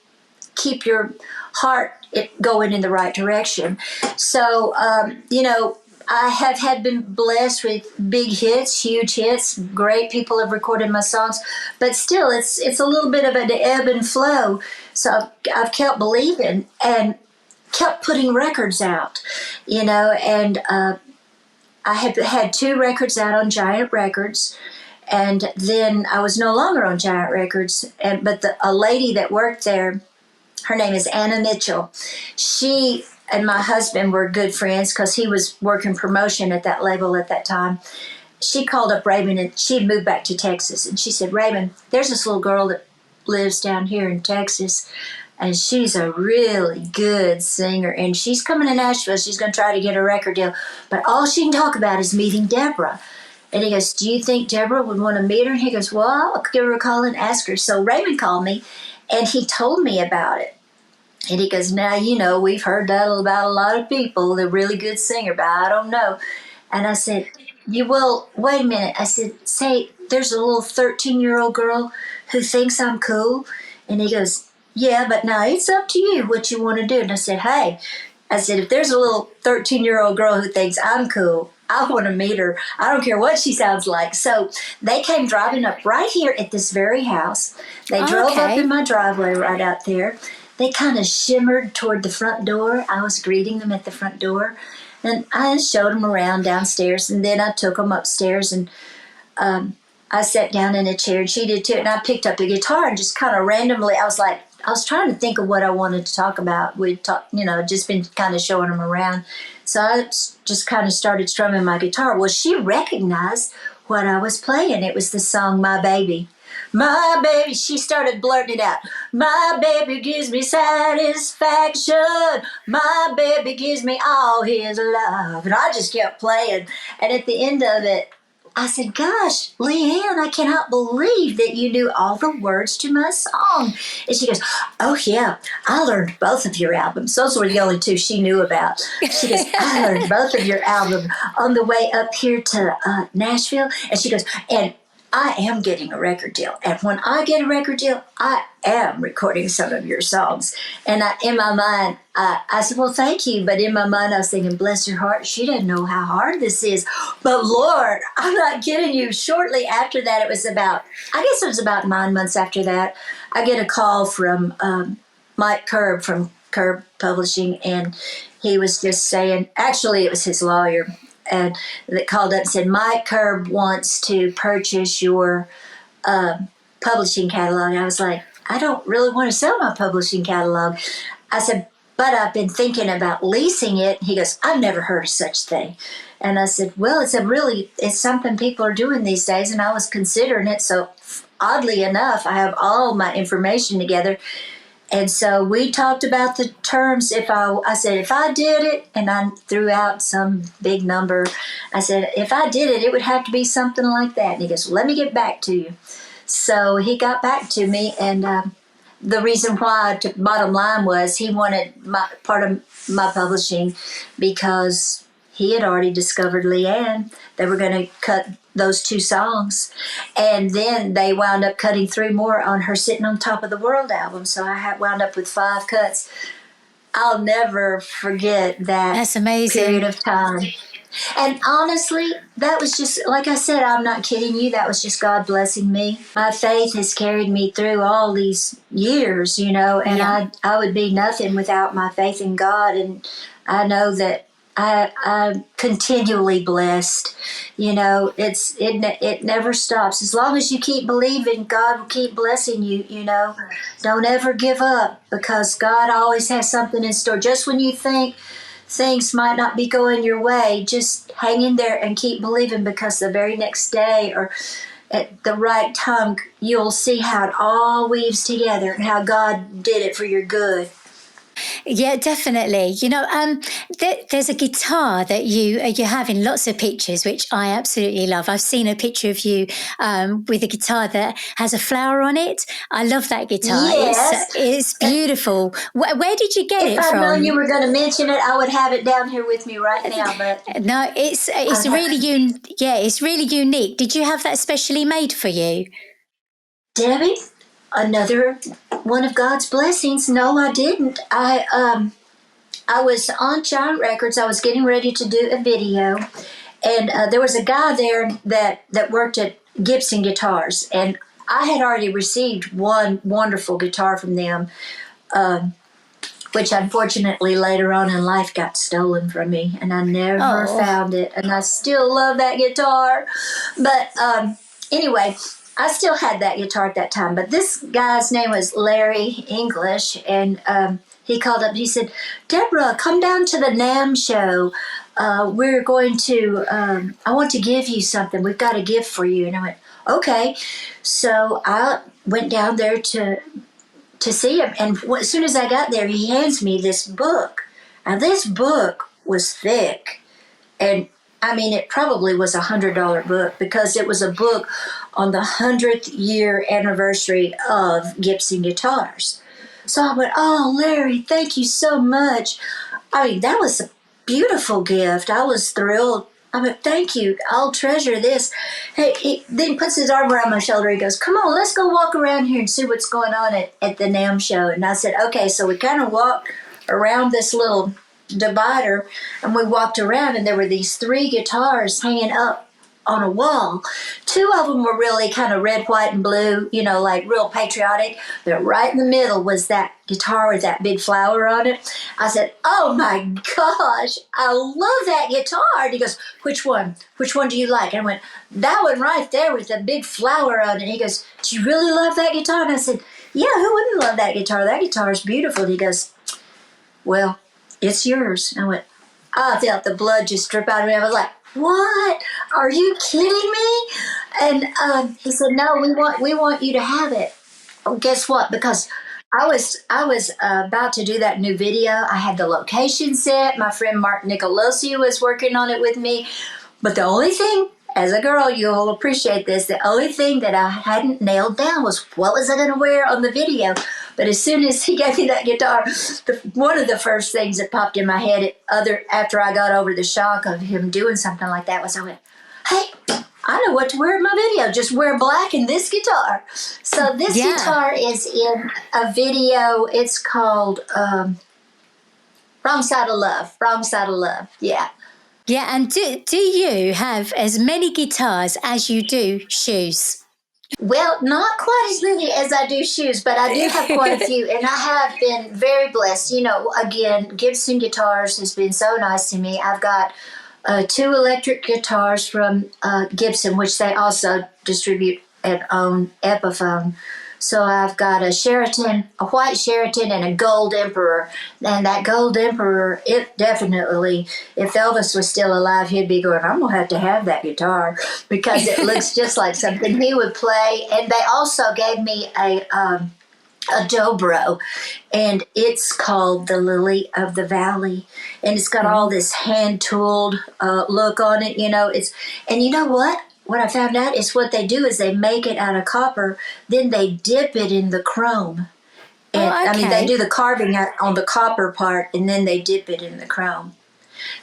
heart going in the right direction. So, I have been blessed with big hits, huge hits. Great people have recorded my songs, but still, it's a little bit of an ebb and flow. So I've kept believing and kept putting records out, and I had had 2 records out on Giant Records, and then I was no longer on Giant Records. But a lady that worked there, her name is Anna Mitchell. She and my husband were good friends because he was working promotion at that label at that time. She called up Raymond, and she had moved back to Texas. And she said, "Raymond, there's this little girl that lives down here in Texas, and she's a really good singer. And she's coming to Nashville. She's going to try to get a record deal. But all she can talk about is meeting Deborah." And he goes, "Do you think Deborah would want to meet her?" And he goes, "Well, I'll give her a call and ask her." So Raymond called me, and he told me about it. And he goes, "Now, we've heard that about a lot of people, they're really good singer, but I don't know." And I said, "Well, wait a minute." I said, "Say, there's a little 13-year-old girl who thinks I'm cool." And he goes, "Yeah, but now it's up to you what you want to do." And I said, "Hey," I said, "if there's a little 13-year-old girl who thinks I'm cool, I want to meet her. I don't care what she sounds like." So they came driving up right here at this very house. They drove up in my driveway right out there. They kind of shimmered toward the front door. I was greeting them at the front door. And I showed them around downstairs. And then I took them upstairs, and I sat down in a chair, and she did too. And I picked up a guitar and just kind of randomly, I was trying to think of what I wanted to talk about. We'd just been kind of showing them around. So I just kind of started strumming my guitar. Well, she recognized what I was playing. It was the song "My Baby." "My baby," she started blurting it out. "My baby gives me satisfaction. My baby gives me all his love." And I just kept playing. And at the end of it, I said, "Gosh, Leanne, I cannot believe that you knew all the words to my song." And she goes, "Oh, yeah, I learned both of your albums." Those were the only 2 she knew about. She goes, "I learned both of your albums on the way up here to Nashville." And she goes, "And I am getting a record deal. And when I get a record deal, I am recording some of your songs." And in my mind, I said, "Well, thank you." But in my mind, I was thinking, bless her heart, she doesn't know how hard this is. But Lord, I'm not kidding you. Shortly after that, it was about 9 months after that, I get a call from Mike Curb from Curb Publishing. And he was just saying, actually, it was his lawyer, and that called up and said, "Mike Curb wants to purchase your publishing catalog." I was like, "I don't really want to sell my publishing catalog." I said, "But I've been thinking about leasing it." He goes, "I've never heard of such thing." And I said, "Well, it's something people are doing these days." And I was considering it. So oddly enough, I have all my information together. And so we talked about the terms. I said, if I did it, and I threw out some big number, I said, if I did it, it would have to be something like that. And he goes, let me get back to you. So he got back to me, and the reason why, bottom line, was he wanted part of my publishing because he had already discovered Leanne. They were going to cut those 2 songs. And then they wound up cutting 3 more on her Sitting on Top of the World album. So I wound up with 5 cuts. I'll never forget that.
That's amazing.
Period of time. And honestly, that was just, like I said, I'm not kidding you, that was just God blessing me. My faith has carried me through all these years, and I would be nothing without my faith in God. And I know that I'm continually blessed. It never stops. As long as you keep believing, God will keep blessing you. Don't ever give up, because God always has something in store. Just when you think things might not be going your way, just hang in there and keep believing, because the very next day or at the right time, you'll see how it all weaves together and how God did it for your good.
Yeah, definitely. There's a guitar that you have in lots of pictures, which I absolutely love. I've seen a picture of you with a guitar that has a flower on it. I love that guitar.
Yes.
It's beautiful. Where did you get it
If
from?
I'd known you were going to mention it, I would have it down here with me right now. But
no, it's really it's really unique. Did you have that specially made for you,
Debbie? Another one of God's blessings. No, I didn't. I was on Giant Records. I was getting ready to do a video, and there was a guy there that worked at Gibson Guitars, and I had already received one wonderful guitar from them, which unfortunately later on in life got stolen from me, and I never found it, and I still love that guitar. But anyway, I still had that guitar at that time, but this guy's name was Larry English, and he called up. He said, "Deborah, come down to the NAMM show. We're going to. I want to give you something. We've got a gift for you." And I went, "Okay." So I went down there to see him, and as soon as I got there, he hands me this book. Now this book was thick, and I mean, it probably was $100 book, because it was a book on the 100th year anniversary of Gibson guitars. So I went, "Oh, Larry, thank you so much." I mean, that was a beautiful gift. I was thrilled. I went, "Thank you. I'll treasure this." Hey, he then puts his arm around my shoulder. He goes, "Come on, let's go walk around here and see what's going on at the NAMM show." And I said, "Okay." So we kind of walked around this little divider, and we walked around, and there were these 3 guitars hanging up on a wall. 2 of them were really kind of red, white, and blue, like real patriotic. But right in the middle was that guitar with that big flower on it. I said, "Oh my gosh, I love that guitar." And he goes, "Which one? Which one do you like?" And I went, "That one right there with the big flower on it." And he goes, "Do you really love that guitar?" And I said, "Yeah, who wouldn't love that guitar? That guitar is beautiful." And he goes, "Well, it's yours." And I felt the blood just drip out of me. I was like, "What? Are you kidding me?" And he said, "No, we want you to have it." Oh, guess what? Because I was about to do that new video. I had the location set. My friend Mark Nicolosi was working on it with me. But the only thing, as a girl, you'll appreciate this, the only thing that I hadn't nailed down was what was I going to wear on the video. But as soon as he gave me that guitar, one of the first things that popped in my head after I got over the shock of him doing something like that was, I went, "Hey, I know what to wear in my video. Just wear black and this guitar." So this guitar is in a video. It's called Wrong Side of Love. Wrong Side of Love. Yeah.
Yeah, and do you have as many guitars as you do shoes?
Well, not quite as many as I do shoes, but I do have quite a few, and I have been very blessed. Again, Gibson Guitars has been so nice to me. I've got 2 electric guitars from Gibson, which they also distribute and own Epiphone. So I've got a Sheraton, a white Sheraton, and a gold Emperor. And that gold Emperor, it definitely, if Elvis was still alive, he'd be going, "I'm going to have that guitar," because it looks just like something he would play. And they also gave me a a dobro, and it's called the Lily of the Valley, and it's got all this hand tooled look on it. And you know what I found out is what they do is they make it out of copper, then they dip it in the chrome. And
Oh,
I mean, they
okay.
do the carving on the copper part, and then they dip it in the chrome.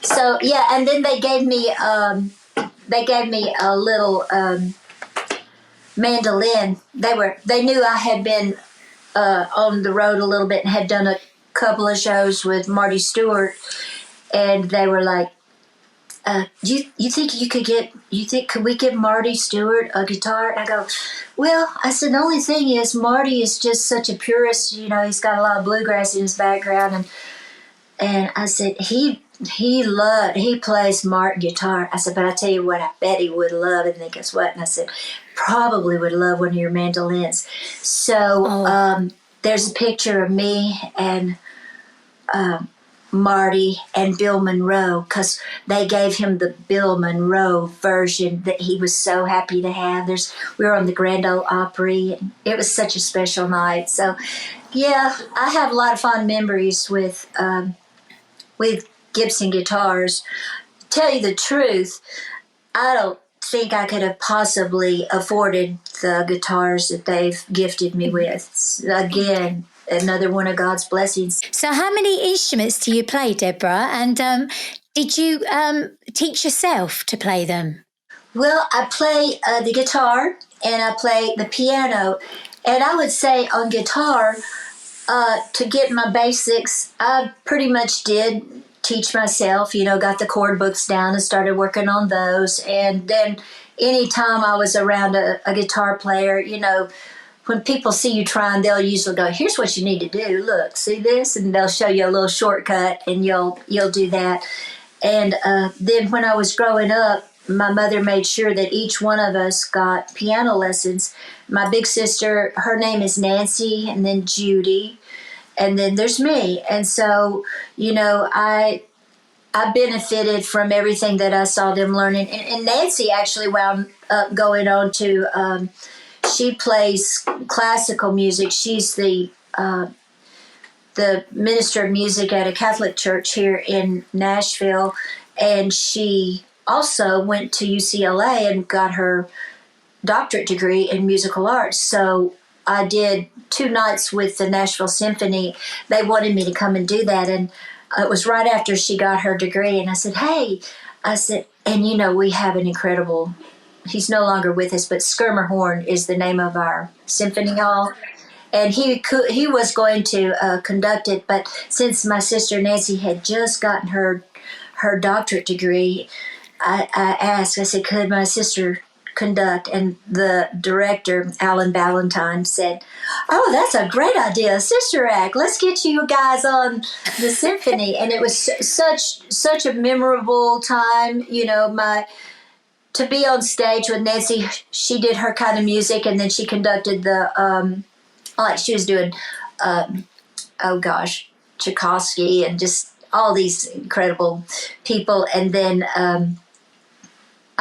So yeah, and then they gave me a little mandolin. They knew I had been on the road a little bit and had done a couple of shows with Marty Stewart, and they were like, you think could we give Marty Stewart a guitar? I go, well, I said, the only thing is Marty is just such a purist, he's got a lot of bluegrass in his background, and I said, he plays Mark guitar. I said, but I tell you what, I bet he would love. And then guess what? And I said, probably would love one of your mandolins. So there's a picture of me and Marty and Bill Monroe, because they gave him the Bill Monroe version that he was so happy to have. We were on the Grand Ole Opry, and it was such a special night. So, yeah, I have a lot of fond memories with Gibson guitars. Tell you the truth, I don't think I could have possibly afforded the guitars that they've gifted me with. Again, another one of God's blessings.
So how many instruments do you play, Deborah? And did you teach yourself to play them?
Well, I play the guitar and I play the piano. And I would say on guitar, to get my basics, I pretty much did teach myself, got the chord books down and started working on those. And then anytime I was around a guitar player, when people see you trying, they'll usually go, here's what you need to do. Look, see this? And they'll show you a little shortcut, and you'll do that. And then when I was growing up, my mother made sure that each one of us got piano lessons. My big sister, her name is Nancy, and then Judy, and then there's me. And so, I benefited from everything that I saw them learning. And Nancy actually wound up going on to, she plays classical music. She's the minister of music at a Catholic church here in Nashville. And she also went to UCLA and got her doctorate degree in musical arts. So I did 2 nights with the Nashville Symphony. They wanted me to come and do that. And it was right after she got her degree. And I said, hey, and we have an incredible, he's no longer with us, but Skirmerhorn is the name of our symphony hall. And he was going to conduct it. But since my sister Nancy had just gotten her doctorate degree, I asked, I said, could my sister conduct? And the director, Alan Ballantyne, said, oh, that's a great idea, Sister Act. Let's get you guys on the symphony. And it was such a memorable time, to be on stage with Nancy. She did her kind of music, and then she conducted the, like she was doing, Tchaikovsky and just all these incredible people. And then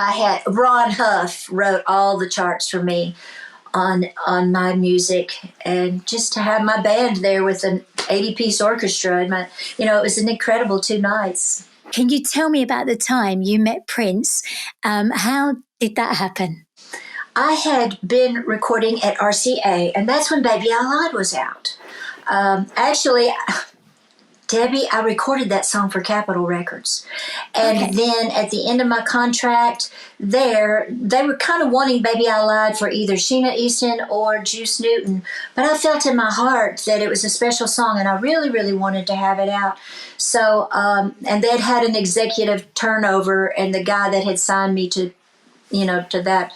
I had Ron Huff wrote all the charts for me on my music, and just to have my band there with an 80-piece orchestra, and it was an incredible 2 nights.
Can you tell me about the time you met Prince? How did that happen?
I had been recording at RCA, and that's when Baby I Lied was out. Actually, Debbie, I recorded that song for Capitol Records. And then at the end of my contract there, they were kind of wanting Baby I Lied for either Sheena Easton or Juice Newton. But I felt in my heart that it was a special song, and I really, really wanted to have it out. So, and they'd had an executive turnover, and the guy that had signed me to that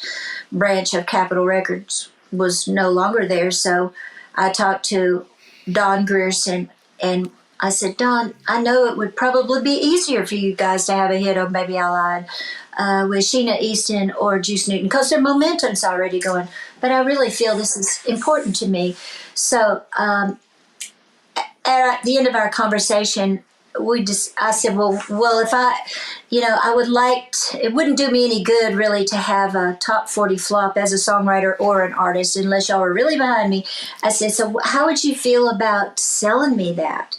branch of Capitol Records was no longer there. So I talked to Don Grierson, and I said, Don, I know it would probably be easier for you guys to have a hit on Baby I Lied with Sheena Easton or Juice Newton, because their momentum's already going. But I really feel this is important to me. So at the end of our conversation, I said, well, if I would it wouldn't do me any good really to have a top 40 flop as a songwriter or an artist unless y'all were really behind me. I said, so how would you feel about selling me that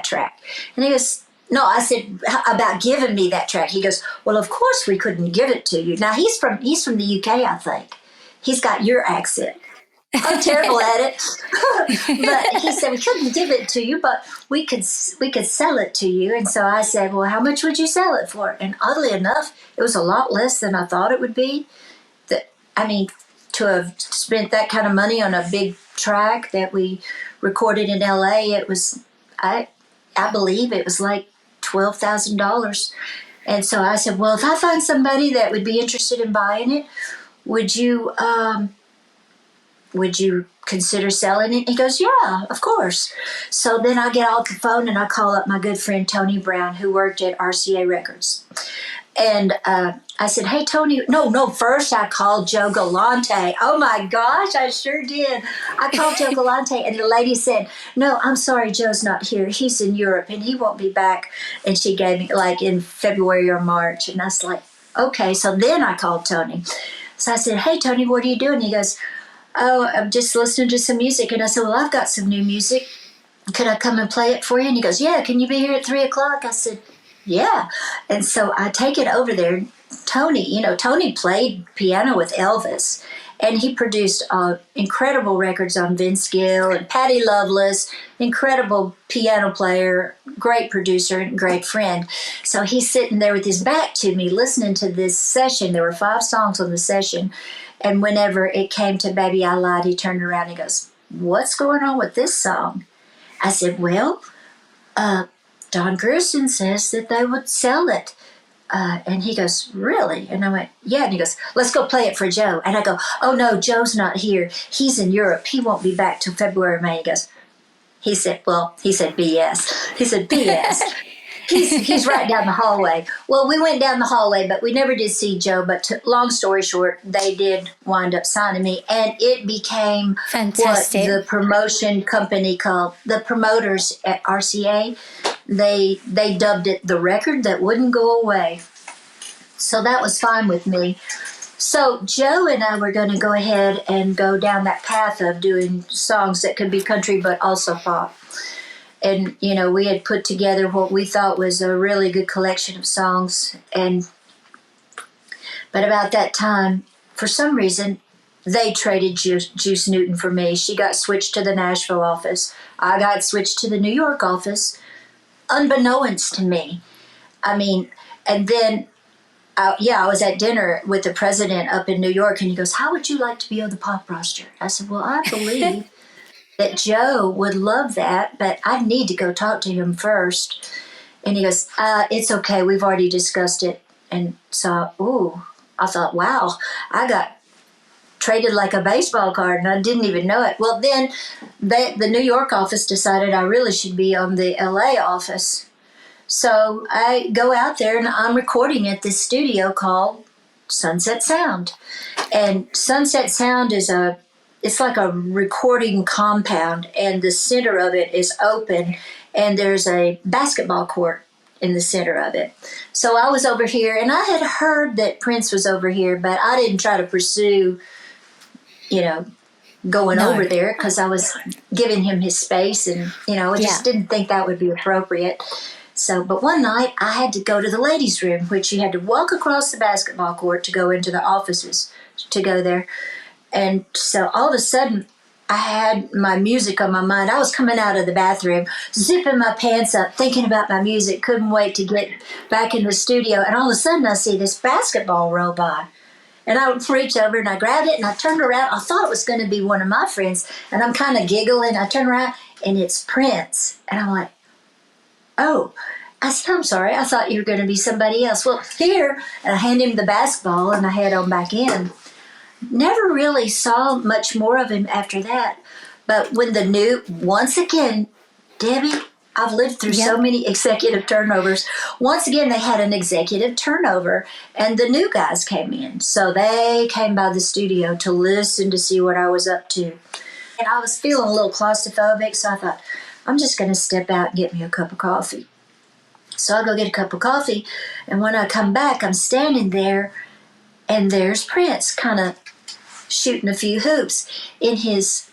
track? And he goes, no, I said, about giving me that track. He goes, well, of course we couldn't give it to you. Now he's from the UK, I think. He's got your accent. I'm terrible at it. But he said, we couldn't give it to you, but we could sell it to you. And so I said, well, how much would you sell it for? And oddly enough, it was a lot less than I thought it would be. To have spent that kind of money on a big track that we recorded in LA, it was, I believe it was like $12,000. And so I said, well, if I find somebody that would be interested in buying it, would you consider selling it? He goes, yeah, of course. So then I get off the phone and I call up my good friend Tony Brown, who worked at RCA Records. And I said, hey, Tony, no, first I called Joe Galante. Oh my gosh, I sure did. I called Joe Galante and the lady said, no, I'm sorry, Joe's not here. He's in Europe and he won't be back. And she gave me like in February or March. And I was like, okay. So then I called Tony. So I said, hey, Tony, what are you doing? He goes, oh, I'm just listening to some music. And I said, well, I've got some new music. Could I come and play it for you? And he goes, yeah, can you be here at 3:00? I said, yeah. And so I take it over there. Tony played piano with Elvis, and he produced incredible records on Vince Gill and Patti Loveless, incredible piano player, great producer, and great friend. So he's sitting there with his back to me listening to this session. There were 5 songs on the session. And whenever it came to Baby I Lied, he turned around and he goes, what's going on with this song? I said, well, Don Grierson says that they would sell it. And he goes, really? And I went, yeah. And he goes, let's go play it for Joe. And I go, oh, no, Joe's not here. He's in Europe. He won't be back till February or May. He said, BS. He said, BS. He's right down the hallway. Well, we went down the hallway, but we never did see Joe. But long story short, they did wind up signing me, and it became
fantastic.
What the promotion company called the promoters at RCA. They dubbed it the record that wouldn't go away. So that was fine with me. So Joe and I were going to go ahead and go down that path of doing songs that could be country but also pop. And, we had put together what we thought was a really good collection of songs. But about that time, for some reason, they traded Juice Newton for me. She got switched to the Nashville office. I got switched to the New York office, unbeknownst to me. And then, I was at dinner with the president up in New York, and he goes, how would you like to be on the pop roster? I said, well, I believe that Joe would love that, but I need to go talk to him first. And he goes, it's okay. We've already discussed it. And so, I thought, wow, I got traded like a baseball card, and I didn't even know it. Well, then the New York office decided I really should be on the LA office. So I go out there, and I'm recording at this studio called Sunset Sound. And Sunset Sound it's like a recording compound, and the center of it is open, and there's a basketball court in the center of it. So I was over here, and I had heard that Prince was over here, but I didn't try to pursue, going over there because I was giving him his space, and, I just didn't think that would be appropriate. So, but one night I had to go to the ladies' room, which you had to walk across the basketball court to go into the offices to go there. And so all of a sudden, I had my music on my mind. I was coming out of the bathroom, zipping my pants up, thinking about my music, couldn't wait to get back in the studio. And all of a sudden, I see this basketball roll by. And I reached over and I grabbed it and I turned around. I thought it was going to be one of my friends. And I'm kind of giggling. I turn around and it's Prince. And I'm like, oh. I said, I'm sorry. I thought you were going to be somebody else. Well, here. And I hand him the basketball and I head on back in. Never really saw much more of him after that. But when once again, Debbie, I've lived through so many executive turnovers. Once again, they had an executive turnover, and the new guys came in. So they came by the studio to listen to see what I was up to. And I was feeling a little claustrophobic, so I thought, I'm just going to step out and get me a cup of coffee. So I go get a cup of coffee, and when I come back, I'm standing there, and there's Prince kind of shooting a few hoops in his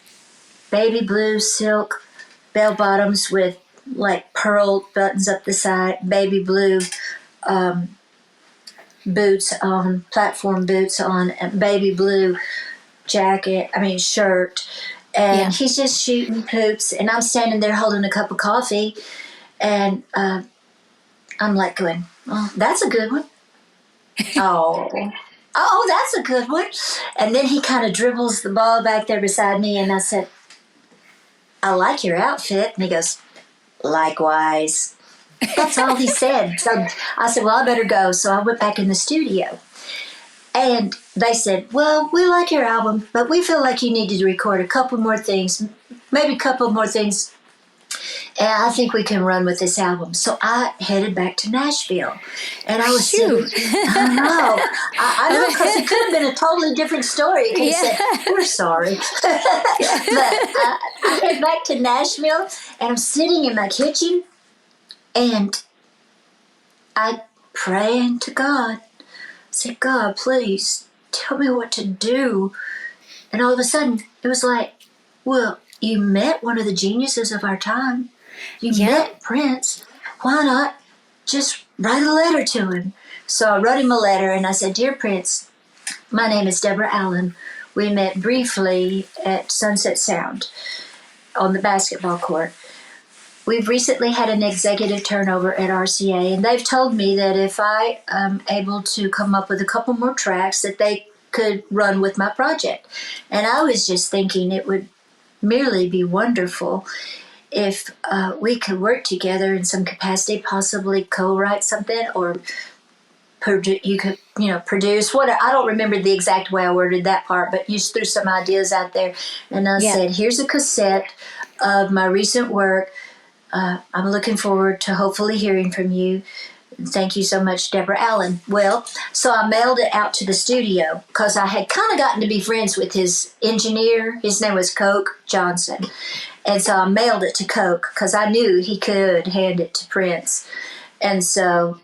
baby blue silk bell bottoms with like pearl buttons up the side, baby blue boots on, platform boots on, and baby blue shirt. And he's just shooting hoops, and I'm standing there holding a cup of coffee, and I'm like going, oh, that's a good one. Oh, that's a good one. And then he kind of dribbles the ball back there beside me, and I said, I like your outfit. And he goes, likewise. That's all he said. So I said, well, I better go. So I went back in the studio. And they said, well, we like your album, but we feel like you needed to record a couple more things, maybe a couple more things, and I think we can run with this album. So I headed back to Nashville. And I was sitting, I know, because it could have been a totally different story. He said, we're sorry. But I head back to Nashville, and I'm sitting in my kitchen, and I praying to God. I said, God, please tell me what to do. And all of a sudden, it was like, well, you met one of the geniuses of our time. You met Prince. Why not just write a letter to him? So I wrote him a letter, and I said, Dear Prince, my name is Deborah Allen. We met briefly at Sunset Sound on the basketball court. We've recently had an executive turnover at RCA, and they've told me that if I am able to come up with a couple more tracks, that they could run with my project. And I was just thinking it would merely be wonderful if we could work together in some capacity, possibly co-write something, or you could, produce. What I don't remember the exact way I worded that part, but you threw some ideas out there. And I said, here's a cassette of my recent work. I'm looking forward to hopefully hearing from you. Thank you so much, Deborah Allen. Well, so I mailed it out to the studio because I had kind of gotten to be friends with his engineer. His name was Coke Johnson. And so I mailed it to Coke because I knew he could hand it to Prince. And so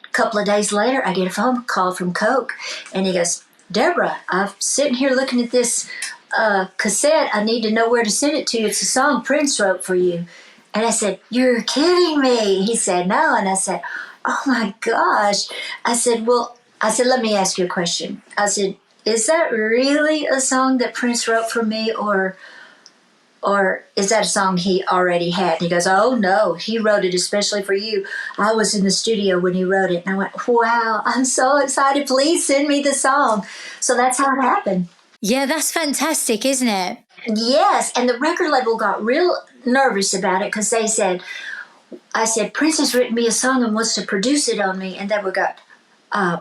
a couple of days later, I get a phone call from Coke, and he goes, Deborah, I'm sitting here looking at this cassette. I need to know where to send it to. It's a song Prince wrote for you. And I said, you're kidding me. He said, no. And I said, oh my gosh. I said, let me ask you a question. I said, is that really a song that Prince wrote for me, or is that a song he already had? And he goes, oh no, he wrote it especially for you. I was in the studio when he wrote it. And I went, wow, I'm so excited. Please send me the song. So that's how it happened.
Yeah, that's fantastic, isn't it?
Yes. And the record label got real nervous about it because I said, Prince has written me a song and wants to produce it on me. And they were got,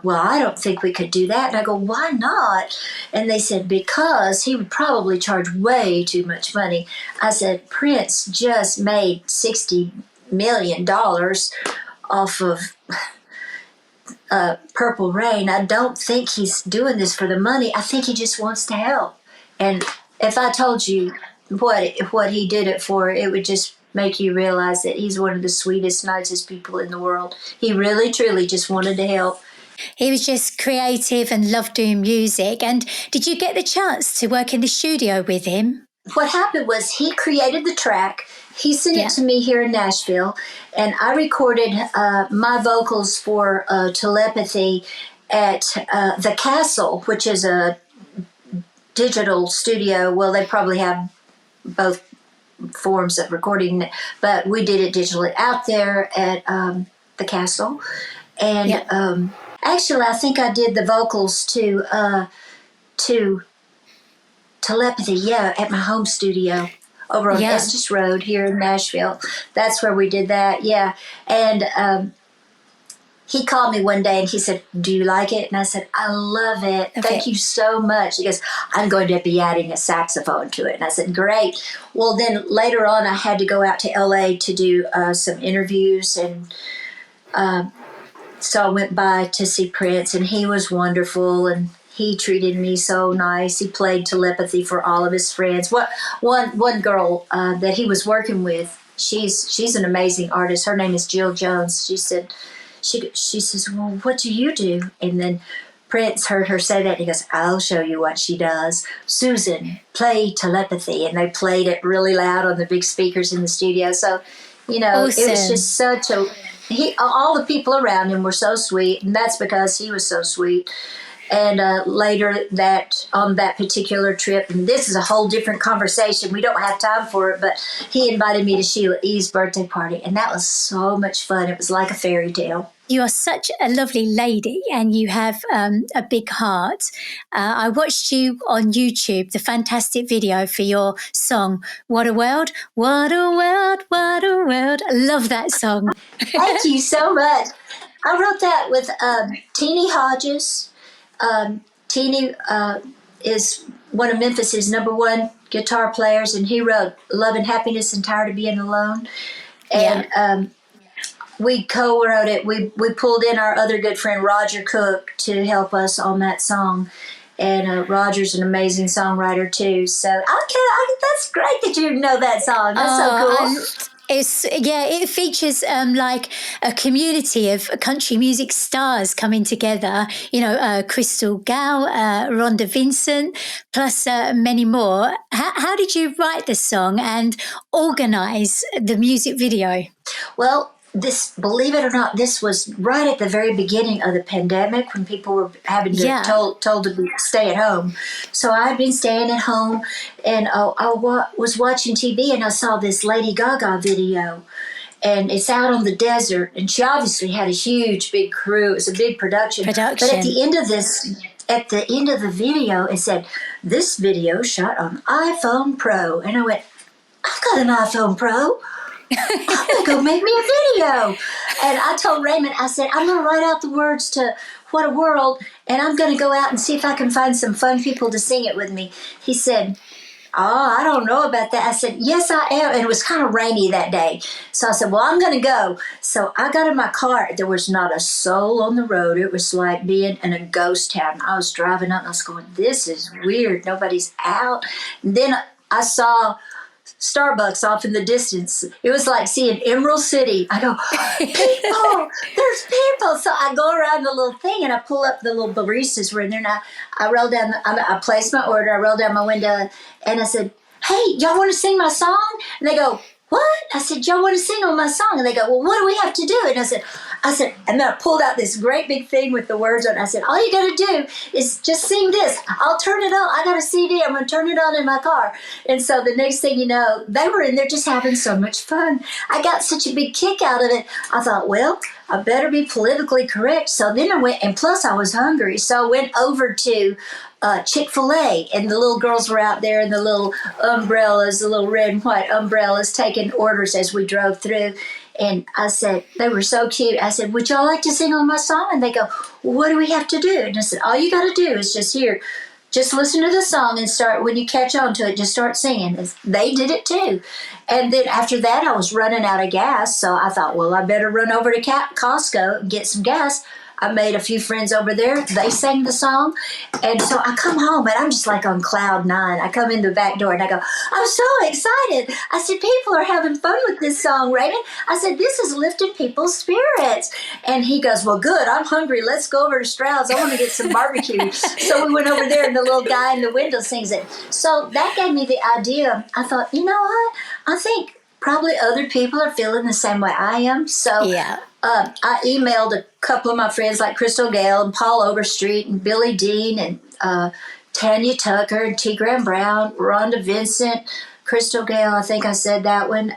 well, I don't think we could do that. And I go, why not? And they said, because he would probably charge way too much money. I said, Prince just made $60 million off of Purple Rain. I don't think he's doing this for the money. I think he just wants to help. And if I told you what he did it for, it would just make you realize that he's one of the sweetest, nicest people in the world. He really, truly just wanted to help.
He was just creative and loved doing music. And did you get the chance to work in the studio with him?
What happened was he created the track. He sent it to me here in Nashville, and I recorded my vocals for Telepathy at the Castle, which is a digital studio. Well, they probably have both forms of recording, but we did it digitally out there at the Castle. And actually, I think I did the vocals to Telepathy, at my home studio over on Estes Road here in Nashville. That's where we did that, And he called me one day and he said, do you like it? And I said, I love it. Okay. Thank you so much. He goes, I'm going to be adding a saxophone to it. And I said, great. Well, then later on, I had to go out to L.A. to do some interviews. And so I went by to see Prince, and he was wonderful. And he treated me so nice. He played Telepathy for all of his friends. One girl that he was working with, she's an amazing artist. Her name is Jill Jones. She said, she says, well, what do you do? And then Prince heard her say that, and he goes, I'll show you what she does. Susan, play Telepathy. And they played it really loud on the big speakers in the studio. So, you know,
Awesome.
it was just such a, all the people around him were so sweet, and that's because he was so sweet. And later that on that particular trip, and this is a whole different conversation, we don't have time for it, but he invited me to Sheila E.'s birthday party, and that was so much fun. It was like a fairy tale.
You are such a lovely lady, and you have a big heart. I watched you on YouTube, the fantastic video for your song, What a World, What a World, What a World. I love that song.
Thank you so much. I wrote that with Teenie Hodges. Teenie is one of Memphis's #1 guitar players, and he wrote Love and Happiness and Tired of Being Alone. And we co-wrote it. We pulled in our other good friend Roger Cook to help us on that song. And Roger's an amazing songwriter too. So that's great that you know that song. That's so cool.
It features like a community of country music stars coming together. You know, Crystal Gayle, Rhonda Vincent, plus many more. How did you write the song and organize the music video?
Well, this, believe it or not, this was right at the very beginning of the pandemic when people were having to told to stay at home. So I'd been staying at home, and I was watching TV, and I saw this Lady Gaga video, and it's out on the desert, and she obviously had a huge, big crew. It was a big production. But at the end of the video, it said, "This video shot on iPhone Pro," and I went, "I've got an iPhone Pro. I'm going to go make me a video." And I told Raymond, I said, I'm going to write out the words to What a World, and I'm going to go out and see if I can find some fun people to sing it with me. He said, I don't know about that. I said, yes, I am. And it was kind of rainy that day. So I said, well, I'm going to go. So I got in my car. There was not a soul on the road. It was like being in a ghost town. I was driving up, and I was going, this is weird. Nobody's out. And then I saw Starbucks off in the distance. It was like seeing Emerald City. I go, people, there's people. So I go around the little thing, and I pull up, the little baristas were in there, and I roll down, I placed my order, I rolled down my window, and I said, hey, y'all want to sing my song? And they go, what? I said, y'all want to sing on my song? And they go, well, what do we have to do? And I said, and then I pulled out this great big thing with the words on it. I said, all you got to do is just sing this. I'll turn it on. I got a CD. I'm going to turn it on in my car. And so the next thing you know, they were in there just having so much fun. I got such a big kick out of it. I thought, well, I better be politically correct. So then I went, and plus I was hungry. So I went over to Chick-fil-A, and the little girls were out there in the little umbrellas, the little red and white umbrellas, taking orders as we drove through. And I said, they were so cute. I said, would y'all like to sing on my song? And they go, well, what do we have to do? And I said, all you got to do is just listen to the song and start, when you catch on to it, just start singing. And they did it too. And then after that, I was running out of gas. So I thought, well, I better run over to Costco and get some gas. I made a few friends over there. They sang the song. And so I come home, and I'm just like on cloud 9. I come in the back door, and I go, I'm so excited. I said, people are having fun with this song, Raymond. I said, this is lifting people's spirits. And he goes, well, good. I'm hungry. Let's go over to Stroud's. I want to get some barbecue. So we went over there, and the little guy in the window sings it. So that gave me the idea. I thought, you know what? I think probably other people are feeling the same way I am. So
Yeah.
I emailed a couple of my friends like Crystal Gayle and Paul Overstreet and Billy Dean and Tanya Tucker and T. Graham Brown, Rhonda Vincent, Crystal Gayle, I think I said that one.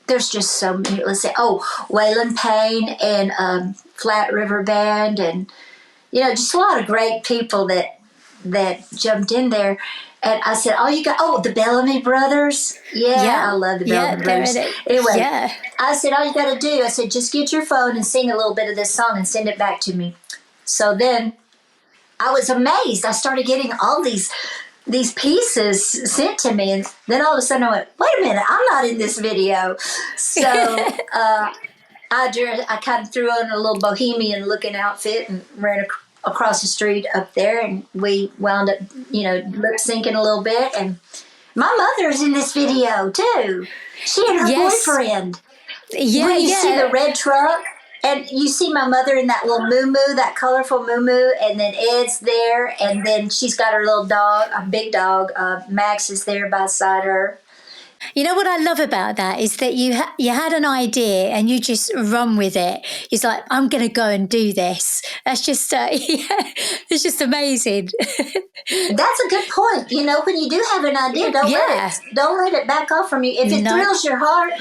There's just so many. Let's say, Waylon Payne and Flat River Band, and just a lot of great people that jumped in there. And I said, the Bellamy Brothers. Yeah, I love the Bellamy Brothers. Anyway, I said, all you got to do, I said, just get your phone and sing a little bit of this song and send it back to me. So then I was amazed. I started getting all these pieces sent to me. And then all of a sudden I went, wait a minute, I'm not in this video. So I kind of threw on a little bohemian looking outfit and ran across the street up there, and we wound up, lip syncing a little bit, and My mother's in this video too. She and her
Yes.
boyfriend.
Yeah,
When you
yeah.
see the red truck, and you see my mother in that little moo-moo, that colorful moo-moo, and then Ed's there, and then she's got her little dog, a big dog. Max is there beside her.
You know what I love about that is that you had an idea and you just run with it. It's like, I'm going to go and do this. That's just, it's just amazing.
That's a good point. You know, when you do have an idea, don't let it back off from you. If it thrills your heart,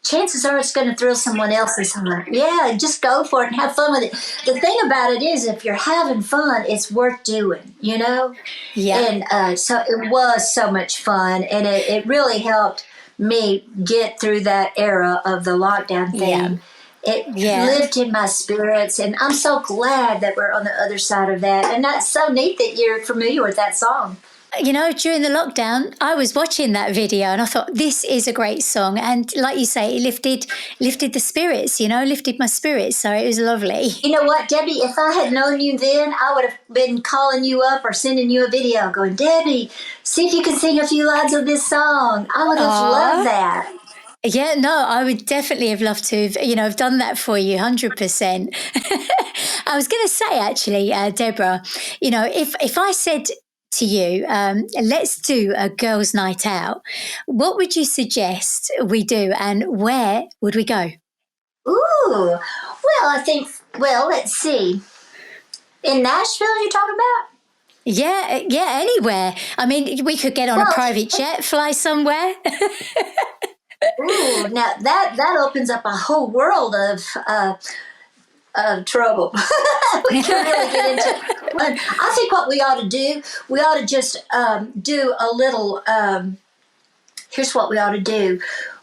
chances are it's going to thrill someone else's heart. Yeah, just go for it and have fun with it. The thing about it is, if you're having fun, it's worth doing, you know?
Yeah.
And so it was so much fun, and it really helped me get through that era of the lockdown thing. It lifted my spirits, and I'm so glad that we're on the other side of that. And that's so neat that you're familiar with that song.
You know, during the lockdown, I was watching that video and I thought, this is a great song. And like you say, it lifted the spirits, you know, lifted my spirits. So it was lovely.
You know what, Debbie, if I had known you then, I would have been calling you up or sending you a video going, Debbie, see if you can sing a few lines of this song. I would have loved that.
Yeah, no, I would definitely have loved to have done that for you, 100%. I was going to say, actually, Deborah, you know, if I said to you, let's do a girls' night out, what would you suggest we do and where would we go?
Ooh, let's see. In Nashville, you're talking about?
Yeah, anywhere. I mean, we could get on a private jet, fly somewhere.
Ooh, now that opens up a whole world of trouble. We can really get into. I think what we ought to just do a little. Here's what we ought to do.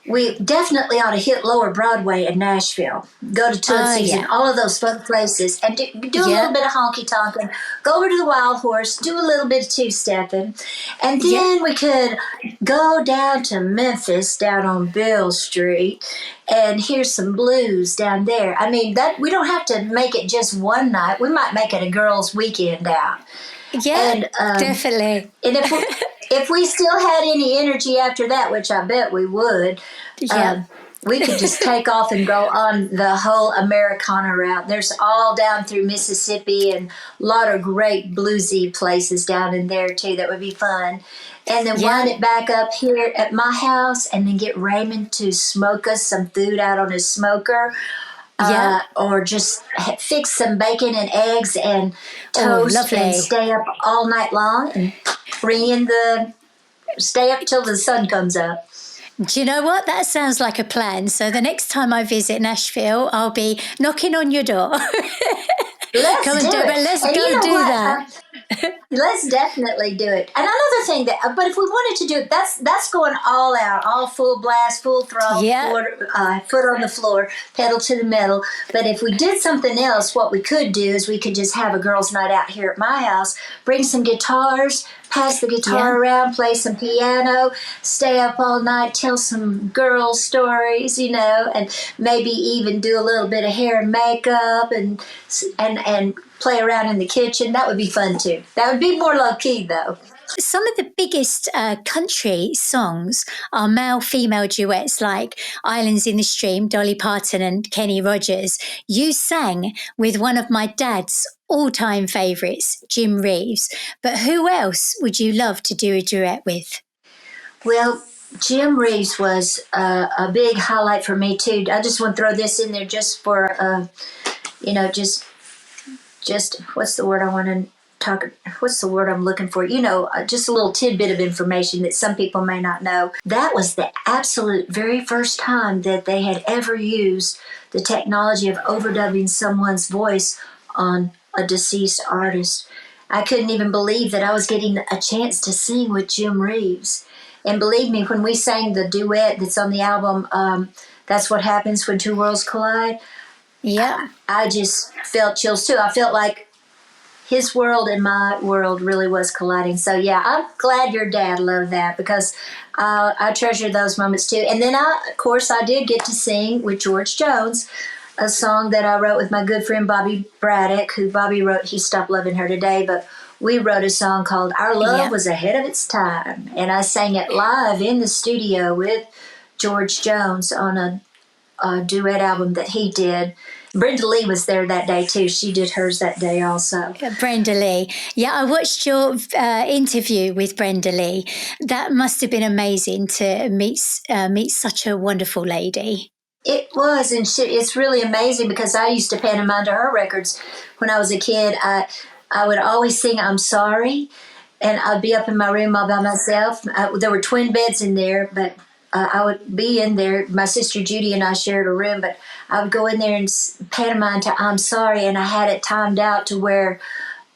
We definitely ought to hit Lower Broadway in Nashville. Go to Tootsie's and all of those fun places, and do a little bit of honky tonkin'. Go over to the Wild Horse, do a little bit of two-stepping, and then we could go down to Memphis, down on Beale Street, and hear some blues down there. I mean, that we don't have to make it just one night. We might make it a girls' weekend out.
Yeah, and, definitely.
And if we still had any energy after that, which I bet we would, we could just take off and go on the whole Americana route. There's all down through Mississippi and a lot of great bluesy places down in there, too. That would be fun. And then wind it back up here at my house and then get Raymond to smoke us some food out on his smoker. Or just fix some bacon and eggs and toast and stay up all night long and stay up till the sun comes up.
Do you know what? That sounds like a plan. So the next time I visit Nashville, I'll be knocking on your door. Come on, Deborah, let's go do that.
Let's definitely do it. And another thing but if we wanted to do it, that's going all out, all full blast, full throttle, foot on the floor, pedal to the metal. But if we did something else, what we could do is we could just have a girls' night out here at my house, bring some guitars, pass the guitar around, play some piano, stay up all night, tell some girl stories, you know, and maybe even do a little bit of hair and makeup and play around in the kitchen. That would be fun too. That would be more low-key though.
Some of the biggest country songs are male-female duets like Islands in the Stream, Dolly Parton and Kenny Rogers. You sang with one of my dad's all-time favourites, Jim Reeves. But who else would you love to do a duet with?
Well, Jim Reeves was a big highlight for me too. I just want to throw this in there just for, just what's the word I want to talk? What's the word I'm looking for? You know, just a little tidbit of information that some people may not know. That was the absolute very first time that they had ever used the technology of overdubbing someone's voice on a deceased artist. I couldn't even believe that I was getting a chance to sing with Jim Reeves. And believe me, when we sang the duet that's on the album, That's What Happens When Two Worlds Collide, I just felt chills too. I felt like his world and my world really was colliding. So yeah, I'm glad your dad loved that because I treasure those moments too. And then of course I did get to sing with George Jones, a song that I wrote with my good friend Bobby Braddock, who Bobby wrote He Stopped Loving Her Today, but we wrote a song called Our Love
Yeah.
Was Ahead of Its Time. And I sang it live in the studio with George Jones on a duet album that he did. Brenda Lee was there that day too. She did hers that day also.
Brenda Lee. Yeah, I watched your interview with Brenda Lee. That must have been amazing to meet such a wonderful lady.
It was, and it's really amazing because I used to pantomime to her records when I was a kid. I would always sing "I'm Sorry," and I'd be up in my room all by myself. There were twin beds in there, but I would be in there. My sister Judy and I shared a room, but I would go in there and pantomime to "I'm Sorry," and I had it timed out to where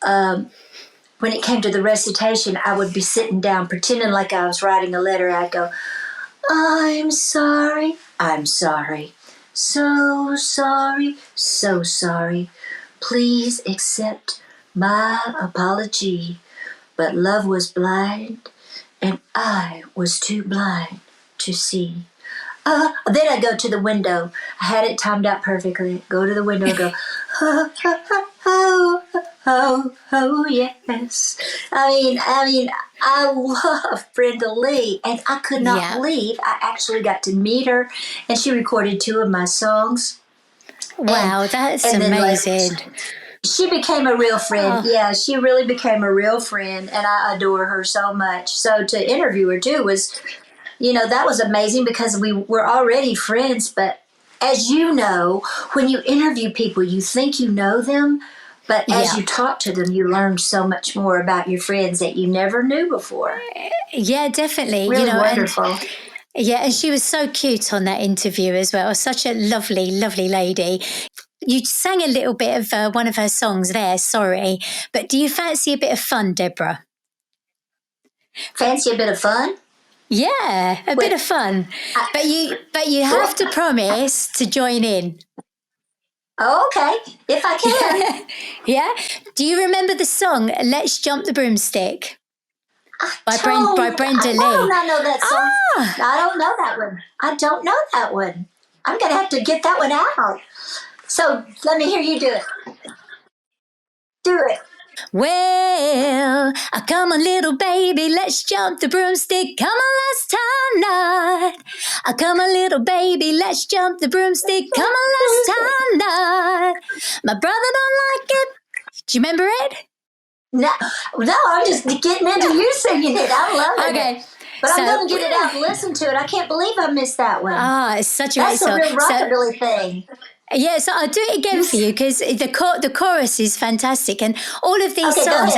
when it came to the recitation, I would be sitting down pretending like I was writing a letter. I'd go, I'm sorry, so sorry, so sorry. Please accept my apology. But love was blind, and I was too blind to see. Then I go to the window. I had it timed out perfectly. Go to the window and go, oh, oh, oh, oh, yes. I mean, I love Brenda Lee, and I could not believe I actually got to meet her, and she recorded 2 of my songs.
Wow, that's amazing.
She became a real friend.
Oh.
Yeah, she really became a real friend, and I adore her so much. So to interview her too was, that was amazing because we were already friends. But as you know, when you interview people, you think you know them, but as you talk to them, you learn so much more about your friends that you never knew before.
Yeah, definitely.
Really wonderful.
And she was so cute on that interview as well. Such a lovely, lovely lady. You sang a little bit of one of her songs there, sorry. But do you fancy a bit of fun, Deborah?
Fancy a bit of fun?
Yeah, a bit of fun. But you have to promise to join in.
Oh, okay, if I can.
Yeah. Do you remember the song "Let's Jump the Broomstick" by Brenda Lee?
I do not know that song. I don't know that one. I don't know that one. I'm gonna have to get that one out. So let me hear you do it. Do it.
Well, come on, little baby, let's jump the broomstick. Come on, let's time knot. Come on, little baby, let's jump the broomstick. Come on, let's time knot. My brother don't like it. Do you remember it?
No, I'm just getting into you singing it. I'm loving it. But I'm going to get it out and listen to it. I can't believe I missed that one.
It's such a great song.
That's a real rockabilly thing.
Yeah, so I'll do it again for you because the chorus is fantastic and all of these songs.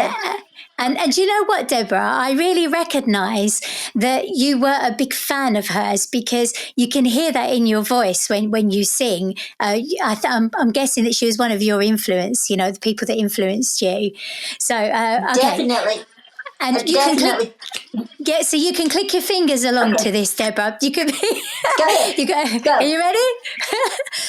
And you know what, Deborah? I really recognise that you were a big fan of hers because you can hear that in your voice when you sing. I'm guessing that she was one of your influence, the people that influenced you. So, okay.
Definitely.
And you can click. Yeah, so you can click your fingers along to this, Deborah. You could be.
Go ahead. Go.
Are you ready?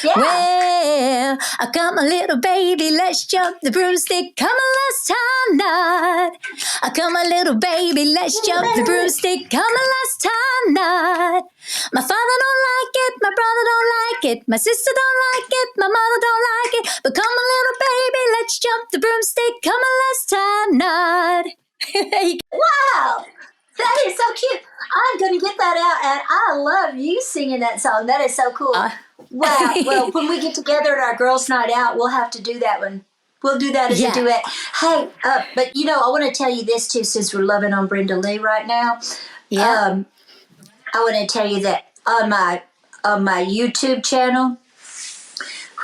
Yeah.
Well, I got my little baby. Let's jump the broomstick. Come on, let's time knot. I got my little baby. Let's jump the broomstick. Come on, let's time knot. My father don't like it. My brother don't like it. My sister don't like it. My mother don't like it. But come on, little baby. Let's jump the broomstick. Come on, let's time knot.
Wow, that is so cute. I'm going to get that out, and I love you singing that song. That is so cool. Wow. Well, when we get together at our girls' night out, we'll have to do that one. We'll do that as a duet. Hey, but I want to tell you this too, since we're loving on Brenda Lee right now. Yeah. I want to tell you that on my YouTube channel,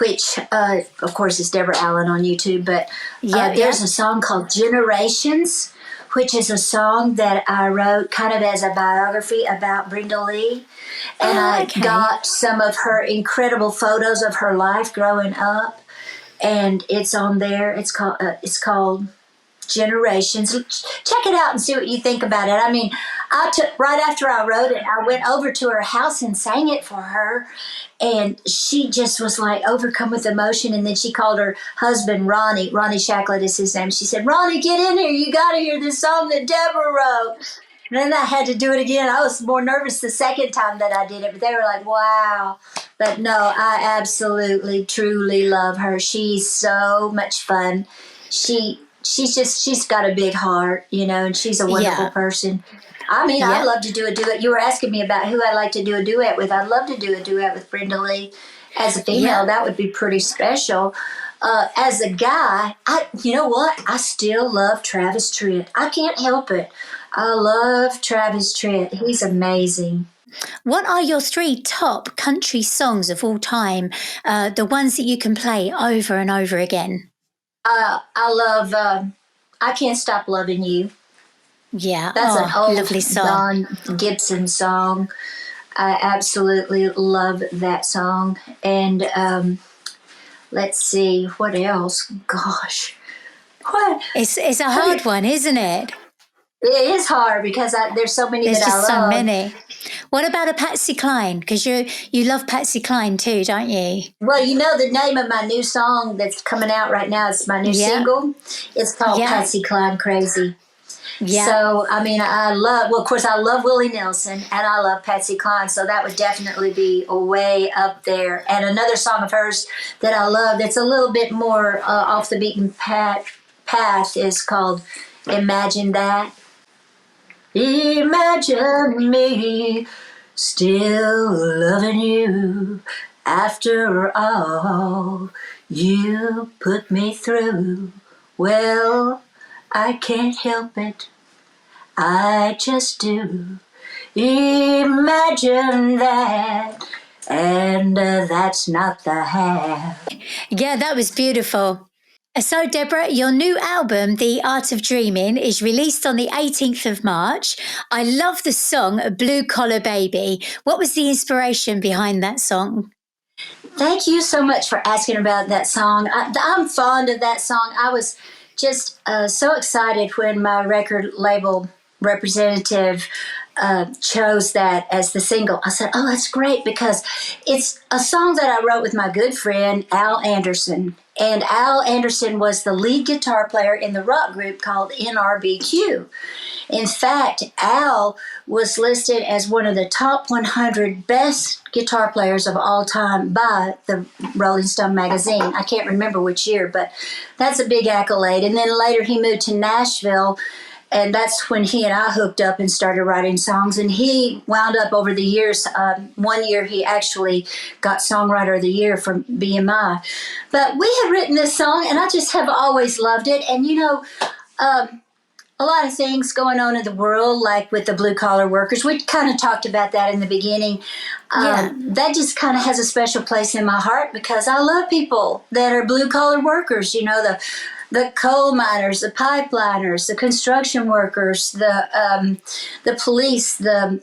which, of course, is Deborah Allen on YouTube, but there's a song called Generations, which is a song that I wrote kind of as a biography about Brenda Lee. And I got some of her incredible photos of her life growing up. And it's on there. It's called Generations. Check it out and see what you think about it. I mean, right after I wrote it, I went over to her house and sang it for her. And she just was like overcome with emotion. And then she called her husband, Ronnie. Ronnie Shacklet is his name. She said, Ronnie, get in here. You got to hear this song that Deborah wrote. And then I had to do it again. I was more nervous the second time that I did it. But they were like, wow. But no, I absolutely, truly love her. She's so much fun. She she's got a big heart, and she's a wonderful person. I mean, I'd love to do a duet. You were asking me about who I'd like to do a duet with. I'd love to do a duet with Brenda Lee. As a female, that would be pretty special. As a guy, you know what? I still love Travis Tritt. I can't help it. I love Travis Tritt. He's amazing.
What are your 3 top country songs of all time? The ones that you can play over and over again?
I love I Can't Stop Loving You.
Yeah,
that's an old
lovely song.
Don Gibson song. I absolutely love that song. And let's see, what else? Gosh, what?
It's a hard one, isn't it?
It is hard because there's so many
There's
that I
just
love.
so many. What about a Patsy Cline? Because you love Patsy Cline too, don't you?
Well, the name of my new song that's coming out right now. It's my new single. It's called Patsy Cline Crazy. Yeah. So, I mean, of course, I love Willie Nelson and I love Patsy Cline. So that would definitely be way up there. And another song of hers that I love that's a little bit more off the beaten path is called Imagine That. Imagine me still loving you after all you put me through. Well, I can't help it. I just do. Imagine that. And that's not the half.
Yeah, that was beautiful. So, Deborah, your new album, The Art of Dreaming, is released on the 18th of March. I love the song Blue Collar Baby. What was the inspiration behind that song?
Thank you so much for asking about that song. I'm fond of that song. I was just so excited when my record label representative chose that as the single. I said, oh, that's great, because it's a song that I wrote with my good friend Al Anderson. And Al Anderson was the lead guitar player in the rock group called NRBQ. In fact, Al was listed as one of the top 100 best guitar players of all time by the Rolling Stone magazine. I can't remember which year, but that's a big accolade. And then later he moved to Nashville, and that's when he and I hooked up and started writing songs. And he wound up over the years. One year he actually got Songwriter of the Year from BMI. But we had written this song, and I just have always loved it. And, a lot of things going on in the world, like with the blue-collar workers. We kind of talked about that in the beginning. That just kind of has a special place in my heart because I love people that are blue-collar workers, the coal miners, the pipeliners, the construction workers, the police, the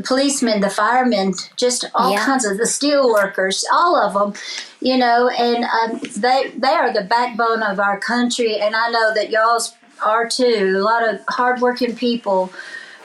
policemen, the firemen, just all kinds of the steel workers, all of them, and they are the backbone of our country, and I know that y'all's are too. A lot of hardworking people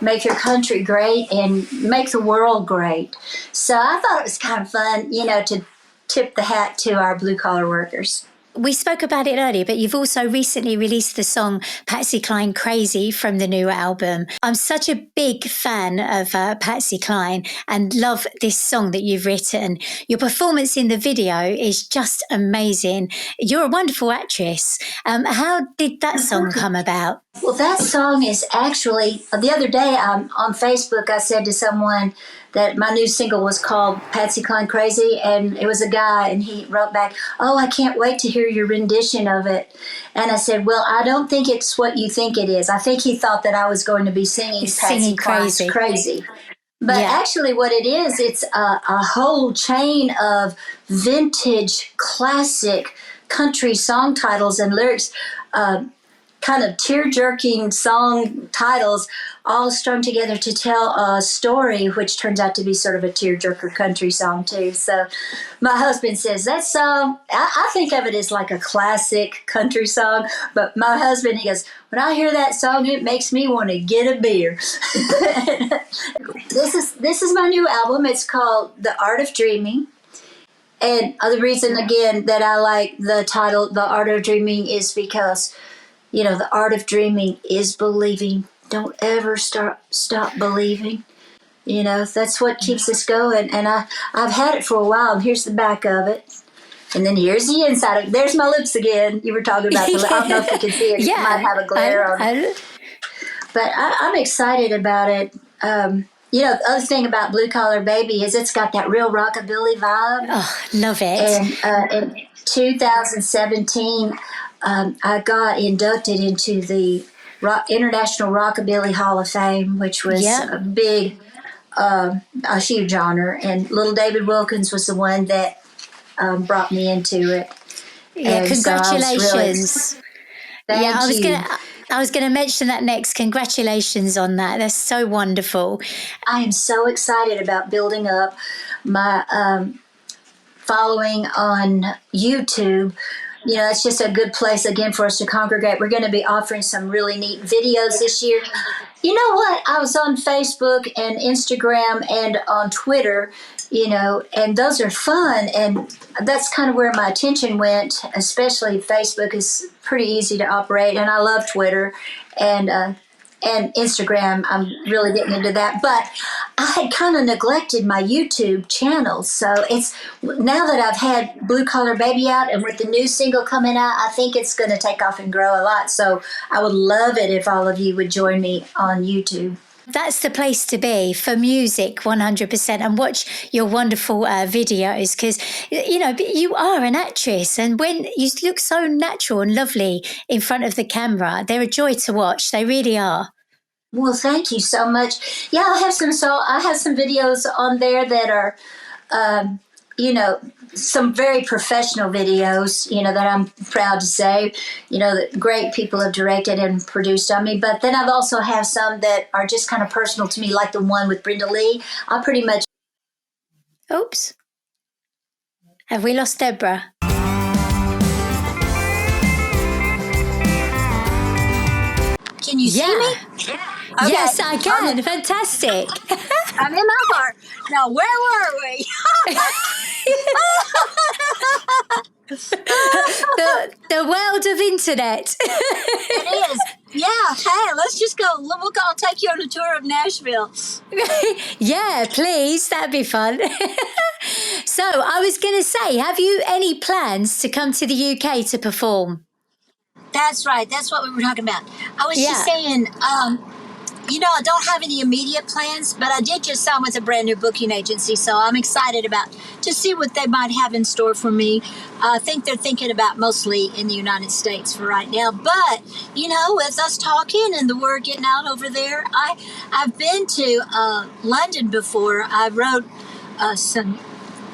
make your country great and make the world great. So I thought it was kind of fun, to tip the hat to our blue-collar workers.
We spoke about it earlier, but you've also recently released the song Patsy Cline Crazy from the new album. I'm such a big fan of Patsy Cline and love this song that you've written. Your performance in the video is just amazing. You're a wonderful actress. How did that song come about?
Well, that song is actually, the other day on Facebook, I said to someone that my new single was called Patsy Cline Crazy, and it was a guy, and he wrote back, oh, I can't wait to hear your rendition of it. And I said, well, I don't think it's what you think it is. I think he thought that I was going to be singing Patsy Cline's Crazy. But actually what it is, it's a whole chain of vintage classic country song titles and lyrics, kind of tear-jerking song titles all strung together to tell a story, which turns out to be sort of a tear-jerker country song too. So my husband says that song, I think of it as like a classic country song, but my husband, he goes, when I hear that song, it makes me want to get a beer. This is my new album. It's called The Art of Dreaming. And the reason, again, that I like the title, The Art of Dreaming, is because the art of dreaming is believing. Don't ever stop believing. That's what keeps us going. And I've had it for a while. And here's the back of it. And then here's the inside. There's my lips again. You were talking about the. I don't know if you can see it. It might have a glare on it. But I'm excited about it. The other thing about Blue Collar Baby is it's got that real rockabilly vibe.
Oh, love it.
And in 2017, I got inducted into the International Rockabilly Hall of Fame, which was a big, a huge honor. And little David Wilkins was the one that brought me into it.
Yeah,
and
congratulations.
So Thank you.
I was going to mention that next. Congratulations on that. That's so wonderful.
I am so excited about building up my following on YouTube. It's just a good place, again, for us to congregate. We're going to be offering some really neat videos this year. You know what? I was on Facebook and Instagram and on Twitter, and those are fun. And that's kind of where my attention went, especially Facebook is pretty easy to operate. And I love Twitter and Instagram. I'm really getting into that. But I had kind of neglected my YouTube channel. So it's now that I've had Blue Collar Baby out and with the new single coming out, I think it's going to take off and grow a lot. So I would love it if all of you would join me on YouTube.
That's the place to be for music, 100%, and watch your wonderful videos because, you are an actress and when you look so natural and lovely in front of the camera, they're a joy to watch. They really are.
Well, thank you so much. Yeah, I have some videos on there that are, some very professional videos, that I'm proud to say, that great people have directed and produced on me. But then I've also have some that are just kind of personal to me, like the one with Brenda Lee. I pretty much.
Oops. Have we lost Deborah?
Can you see me?
Okay. Yes, I can. Fantastic.
I'm in my heart. Now, where were we?
the world of internet.
It is. Yeah. Hey, let's just go. I'll take you on a tour of Nashville.
Yeah, please. That'd be fun. So I was going to say, have you any plans to come to the UK to perform?
That's right. That's what we were talking about. I was just saying, I don't have any immediate plans, but I did just sign with a brand new booking agency, so I'm excited to see what they might have in store for me. I think they're thinking about mostly in the United States for right now, but, with us talking and the word getting out over there, I've been to London before. I wrote some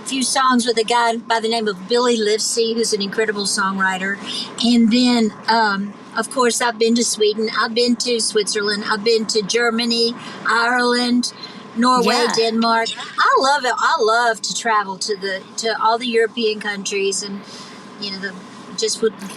few songs with a guy by the name of Billy Livesey, who's an incredible songwriter. And then, of course, I've been to Sweden. I've been to Switzerland. I've been to Germany, Ireland, Norway, Denmark. I love it. I love to travel to all the European countries, and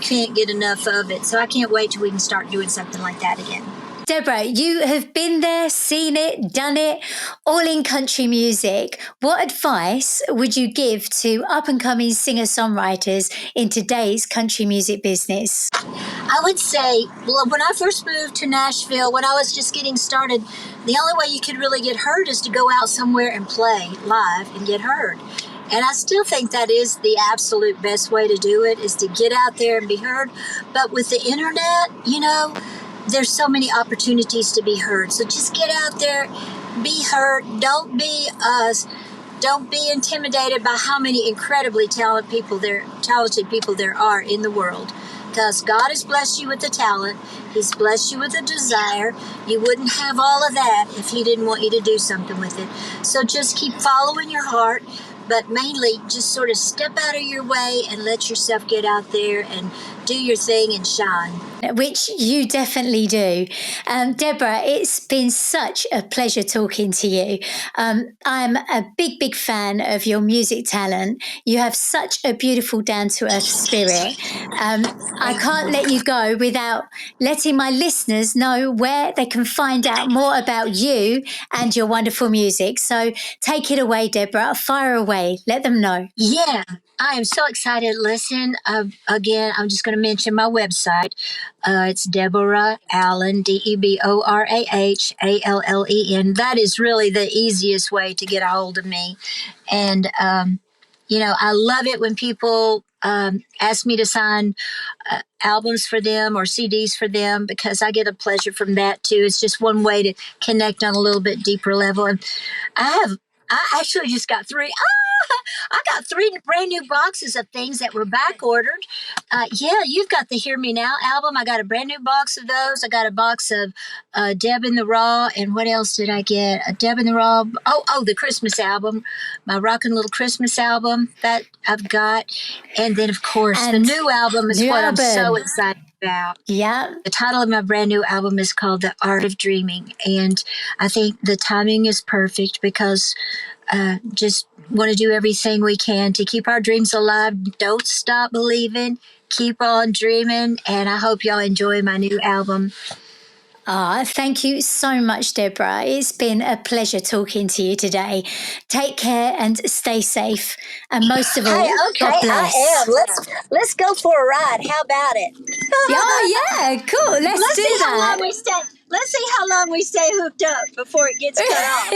can't get enough of it. So I can't wait till we can start doing something like that again.
Deborah, you have been there, seen it, done it, all in country music. What advice would you give to up-and-coming singer-songwriters in today's country music business?
I would say, when I first moved to Nashville, when I was just getting started, the only way you could really get heard is to go out somewhere and play live and get heard. And I still think that is the absolute best way to do it, is to get out there and be heard. But with the internet, there's so many opportunities to be heard. So just get out there, be heard. Don't be intimidated by how many incredibly talented people there are in the world. Because God has blessed you with the talent. He's blessed you with a desire. You wouldn't have all of that if He didn't want you to do something with it. So just keep following your heart, but mainly just sort of step out of your way and let yourself get out there and do your thing and shine.
Which you definitely do. Deborah, it's been such a pleasure talking to you. I'm a big, big fan of your music talent. You have such a beautiful down-to-earth spirit. I can't let you go without letting my listeners know where they can find out more about you and your wonderful music. So take it away, Deborah. Fire away. Let them know.
Yeah. I am so excited. Listen, again, I'm just going to mention my website. It's Deborah Allen, DeborahAllen. That is really the easiest way to get a hold of me. And, I love it when people ask me to sign albums for them or CDs for them, because I get a pleasure from that too. It's just one way to connect on a little bit deeper level. And I actually just got three. I got three brand new boxes of things that were back ordered. Yeah, you've got the Hear Me Now album. I got a brand new box of those. I got a box of Deb in the Raw. And what else did I get? A Deb in the Raw. Oh, the Christmas album, my Rockin' Little Christmas album that I've got. And then, of course, the new album is what I'm so excited about.
Yeah.
The title of my brand new album is called The Art of Dreaming. And I think the timing is perfect because just want to do everything we can to keep our dreams alive. Don't stop believing. Keep on dreaming. And I hope y'all enjoy my new album.
Thank you so much, Deborah. It's been a pleasure talking to you today. Take care and stay safe. And most of all, God bless.
I am. Let's go for a ride. How about it?
Yeah, cool. Let's do that.
Let's see how long we stay hooked up before it gets cut off.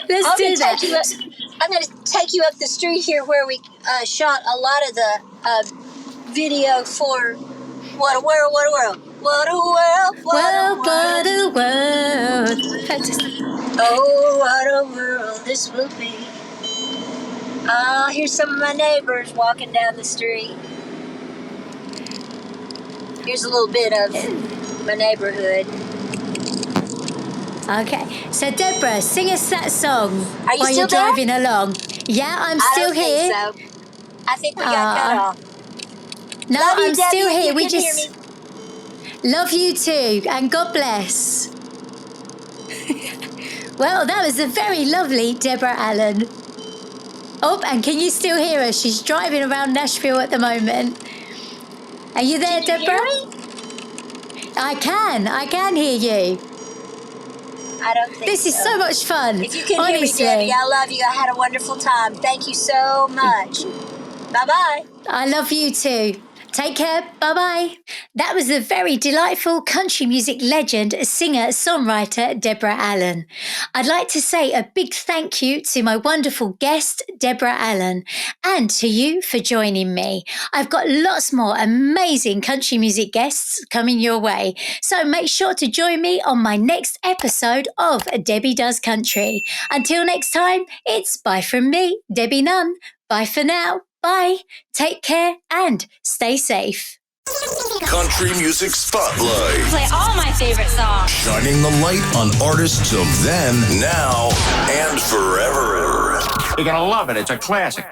Let's do that.
I'm going to take you up the street here where we shot a lot of the video for What a World, What a World. What a world, what a world. Oh, what a world this will be. Here's some of my neighbors walking down the street. Here's a little bit of my neighborhood.
Okay, so Deborah, sing us that song
while
you're driving along. Yeah, I'm still here.
I don't think so. I think we got cut off.
No, I'm still here.
We just hear me.
Love you too, and God bless. Well, that was a very lovely Deborah Allen. Oh, and can you still hear her? She's driving around Nashville at the moment. Are you there, Deborah?
Hear me?
I can hear you.
I don't think
This is so much fun.
If you can
honestly.
hear me, Debbie, I love you. I had a wonderful time. Thank you so much. Bye-bye.
I love you too. Take care. Bye-bye. That was the very delightful country music legend, singer, songwriter, Deborah Allen. I'd like to say a big thank you to my wonderful guest, Deborah Allen, and to you for joining me. I've got lots more amazing country music guests coming your way, so make sure to join me on my next episode of Debbie Does Country. Until next time, it's bye from me, Debbie Nunn. Bye for now. Bye. Take care and stay safe.
Country Music Spotlight.
Play all my favorite songs.
Shining the light on artists of then, now, and forever.
You're gonna love it. It's a classic.